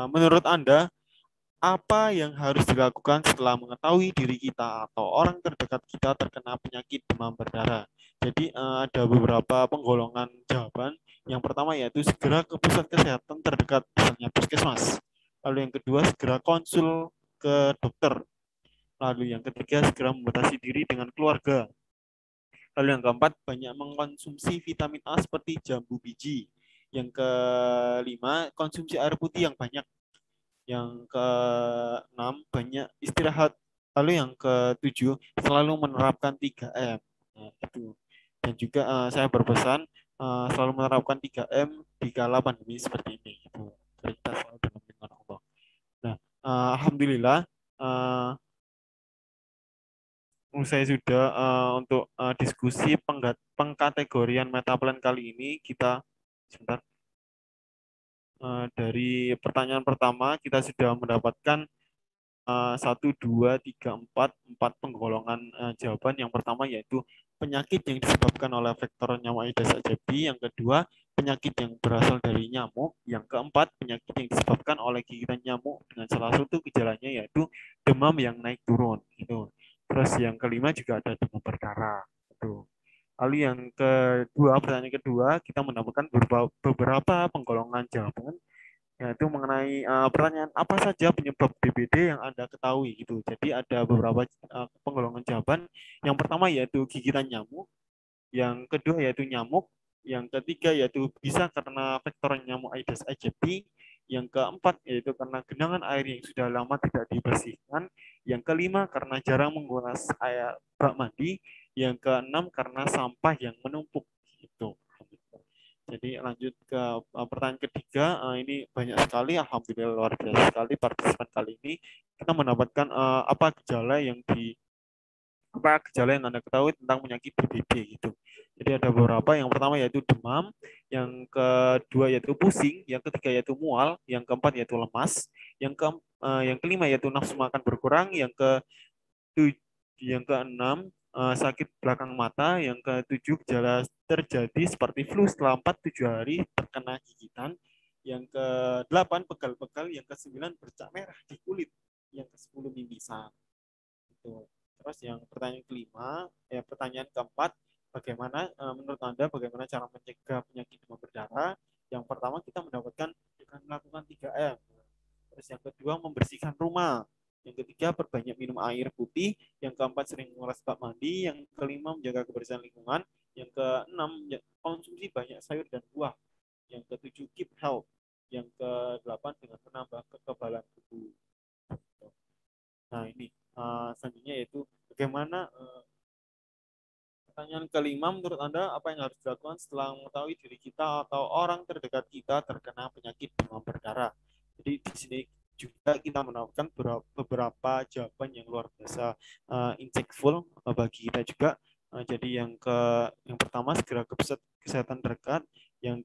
menurut Anda apa yang harus dilakukan setelah mengetahui diri kita atau orang terdekat kita terkena penyakit demam berdarah. Jadi ada beberapa penggolongan jawaban. Yang pertama yaitu segera ke pusat kesehatan terdekat, misalnya puskesmas. Lalu yang kedua segera konsul ke dokter. Lalu yang ketiga segera membatasi diri dengan keluarga. Lalu yang keempat banyak mengkonsumsi vitamin A seperti jambu biji. Yang kelima konsumsi air putih yang banyak. Yang keenam banyak istirahat. Lalu yang ketujuh selalu menerapkan 3M. Nah, itu. Dan juga saya berpesan selalu menerapkan 3M di kala pandemi seperti ini. Itu. Kita selalu dengan Allah. Nah, alhamdulillah saya sudah untuk diskusi pengkategorian metaplan kali ini kita sebentar. Dari pertanyaan pertama kita sudah mendapatkan 1, 2, 3, 4 penggolongan jawaban. Yang pertama yaitu penyakit yang disebabkan oleh vektor nyamuk Aedes aegypti. Yang kedua penyakit yang berasal dari nyamuk. Yang keempat penyakit yang disebabkan oleh gigitan nyamuk dengan salah satu gejalanya yaitu demam yang naik turun. Gitu. Terus yang kelima juga ada demam berdarah. Gitu. Lalu yang kedua, pertanyaan kedua, kita mendapatkan beberapa penggolongan jawaban, yaitu mengenai pertanyaan apa saja penyebab DBD yang Anda ketahui gitu. Jadi ada beberapa penggolongan jawaban. Yang pertama yaitu gigitan nyamuk, yang kedua yaitu nyamuk, yang ketiga yaitu bisa karena vektor nyamuk Aedes aegypti, yang keempat yaitu karena genangan air yang sudah lama tidak dibersihkan, yang kelima karena jarang menggunakan air bak mandi, yang keenam karena sampah yang menumpuk gitu. Jadi lanjut ke pertanyaan ketiga, ini banyak sekali, alhamdulillah luar biasa sekali partisipan kali ini. Kita mendapatkan apa gejala yang Anda ketahui tentang penyakit DBD gitu. Jadi ada beberapa, yang pertama yaitu demam, yang kedua yaitu pusing, yang ketiga yaitu mual, yang keempat yaitu lemas, yang kelima yaitu nafsu makan berkurang, yang keenam sakit belakang mata, yang ketujuh gejala terjadi seperti flu setelah 4-7 hari terkena gigitan, yang ke-8 pegal-pegal, yang ke-9 bercak merah di kulit, yang ke-10 mimisan. Gitu. Terus yang pertanyaan keempat, bagaimana menurut Anda bagaimana cara mencegah penyakit demam berdarah? Yang pertama kita mendapatkan dengan melakukan 3M. Terus yang kedua membersihkan rumah. Yang ketiga perbanyak minum air putih. Yang keempat sering menguras bak mandi. Yang kelima menjaga kebersihan lingkungan. Yang keenam konsumsi banyak sayur dan buah. Yang ketujuh keep health. Yang kedelapan dengan menambah kekebalan tubuh. Nah ini selanjutnya yaitu bagaimana pertanyaan kelima, menurut Anda apa yang harus dilakukan setelah mengetahui diri kita atau orang terdekat kita terkena penyakit demam berdarah? Jadi di sini juga kita mendapatkan beberapa jawaban yang luar biasa insightful bagi kita juga. Jadi yang pertama segera ke pusat kesehatan terdekat, yang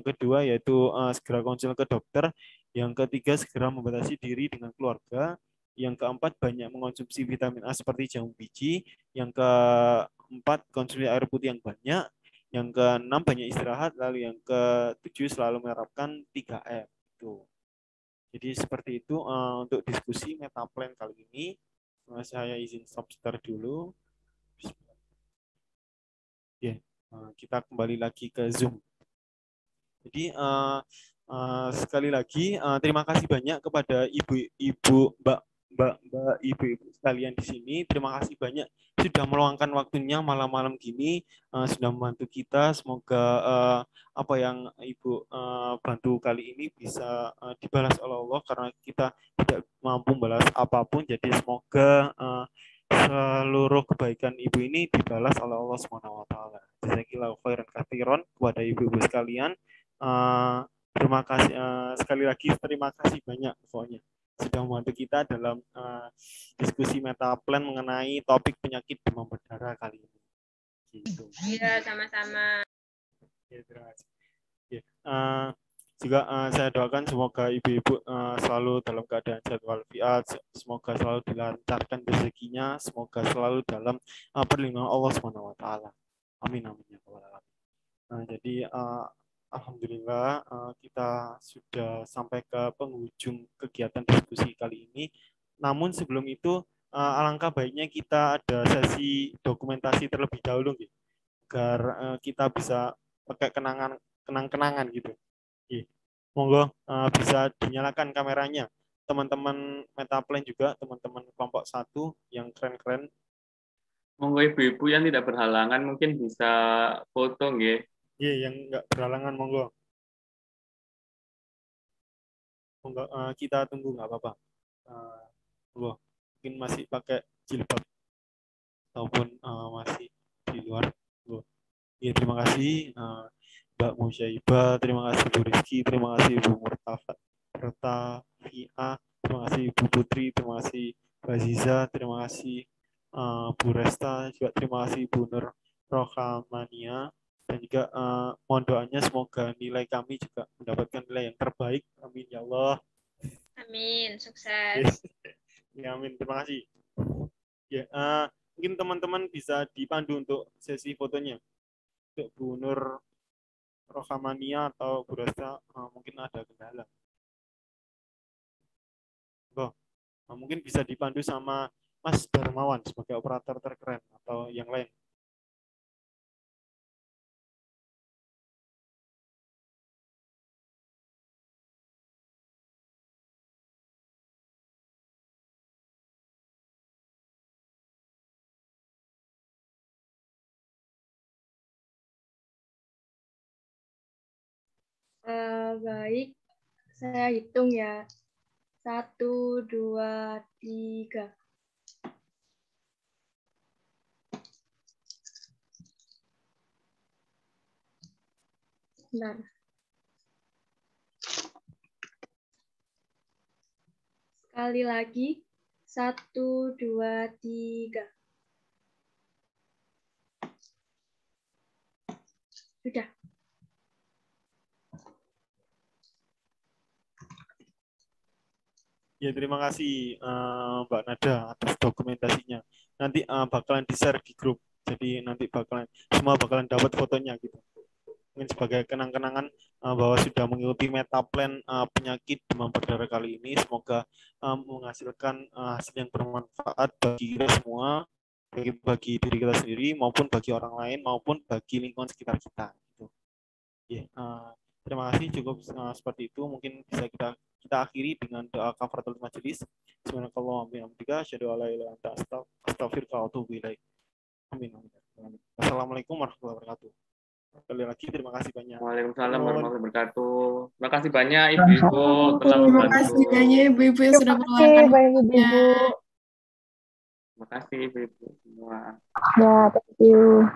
kedua yaitu segera konsul ke dokter, yang ketiga segera membatasi diri dengan keluarga, yang keempat banyak mengonsumsi vitamin A seperti jambu biji, yang keempat konsumsi air putih yang banyak, yang keenam banyak istirahat, lalu yang ketujuh selalu menerapkan 3M. Jadi seperti itu untuk diskusi metaplan kali ini. Saya izin stop start dulu. Kita kembali lagi ke Zoom. Jadi sekali lagi terima kasih banyak kepada ibu-ibu, ibu-ibu sekalian di sini. Terima kasih banyak sudah meluangkan waktunya malam-malam gini, sudah membantu kita. Semoga apa yang Ibu bantu kali ini bisa dibalas oleh Allah, karena kita tidak mampu balas apapun. Jadi semoga seluruh kebaikan Ibu ini dibalas oleh Allah SWT. Jazakillahu khairan katsiran kepada ibu-ibu sekalian. Terima kasih sekali lagi, terima kasih banyak pokoknya sudah membantu kita dalam diskusi metaplan mengenai topik penyakit demam berdarah kali ini. Gitu. Iya, sama-sama. Ya, terima kasih. Ya, juga saya doakan semoga ibu-ibu selalu dalam keadaan sehat walafiat, semoga selalu dilancarkan rezekinya, semoga selalu dalam perlindungan Allah Subhanahu wa taala. Amin amin ya rabbal alamin. Jadi alhamdulillah kita sudah sampai ke penghujung kegiatan diskusi kali ini. Namun sebelum itu alangkah baiknya kita ada sesi dokumentasi terlebih dahulu gitu, agar kita bisa pakai kenang-kenangan gitu. Monggo bisa dinyalakan kameranya. Teman-teman Metaplan juga, teman-teman kelompok 1 yang keren-keren. Monggo ibu-ibu yang tidak berhalangan mungkin bisa foto nggih. Iya, yang enggak berhalangan monggo. Monggo kita tunggu nggak apa-apa. Monggo. Mungkin masih pakai jilbab ataupun masih di luar. Monggo. Ya, terima kasih Mbak Musyaibah, terima kasih Bu Rizky, terima kasih Bu Murtafia, terima kasih Bu Putri, terima kasih Mbak Ziza, terima kasih Bu Resta, juga terima kasih Bu Nur Rohamania, dan juga mohon doanya semoga nilai kami juga mendapatkan nilai yang terbaik. Amin ya Allah. Amin, sukses. Ya, amin, terima kasih. Ya, mungkin teman-teman bisa dipandu untuk sesi fotonya. Untuk Bu Nur Rohamania atau Bu Resta mungkin ada kendala. Mungkin bisa dipandu sama Mas Darmawan sebagai operator terkeren atau yang lain. Baik, saya hitung ya. 1, 2, 3. Nah. Sekali lagi. 1, 2, 3. Sudah. Ya, terima kasih Mbak Nada atas dokumentasinya. Nanti bakalan di-share di grup. Jadi nanti semua bakalan dapat fotonya gitu. Mungkin sebagai kenang-kenangan bahwa sudah mengikuti Metaplan penyakit demam berdarah kali ini. Semoga menghasilkan hasil yang bermanfaat bagi kita semua, bagi diri kita sendiri maupun bagi orang lain maupun bagi lingkungan sekitar kita. Gitu. Ya, terima kasih, cukup seperti itu. Mungkin bisa kita akhiri dengan doa kafaratul majelis. Subhanakallahumma wa bihamdika asyhadu an la ilaha illa anta astaghfiruka wa atubu ilaik. Amin. Assalamualaikum warahmatullahi wabarakatuh. Sekali lagi terima kasih banyak. Waalaikumsalam warahmatullahi wabarakatuh. Terima kasih banyak ibu-ibu telah Terima membantu. kasih banyak ibu-ibu yang sudah Terima kasih meluangkan banyak waktunya. ibu-ibu. Terima kasih ibu-ibu semua. Ya, thank you.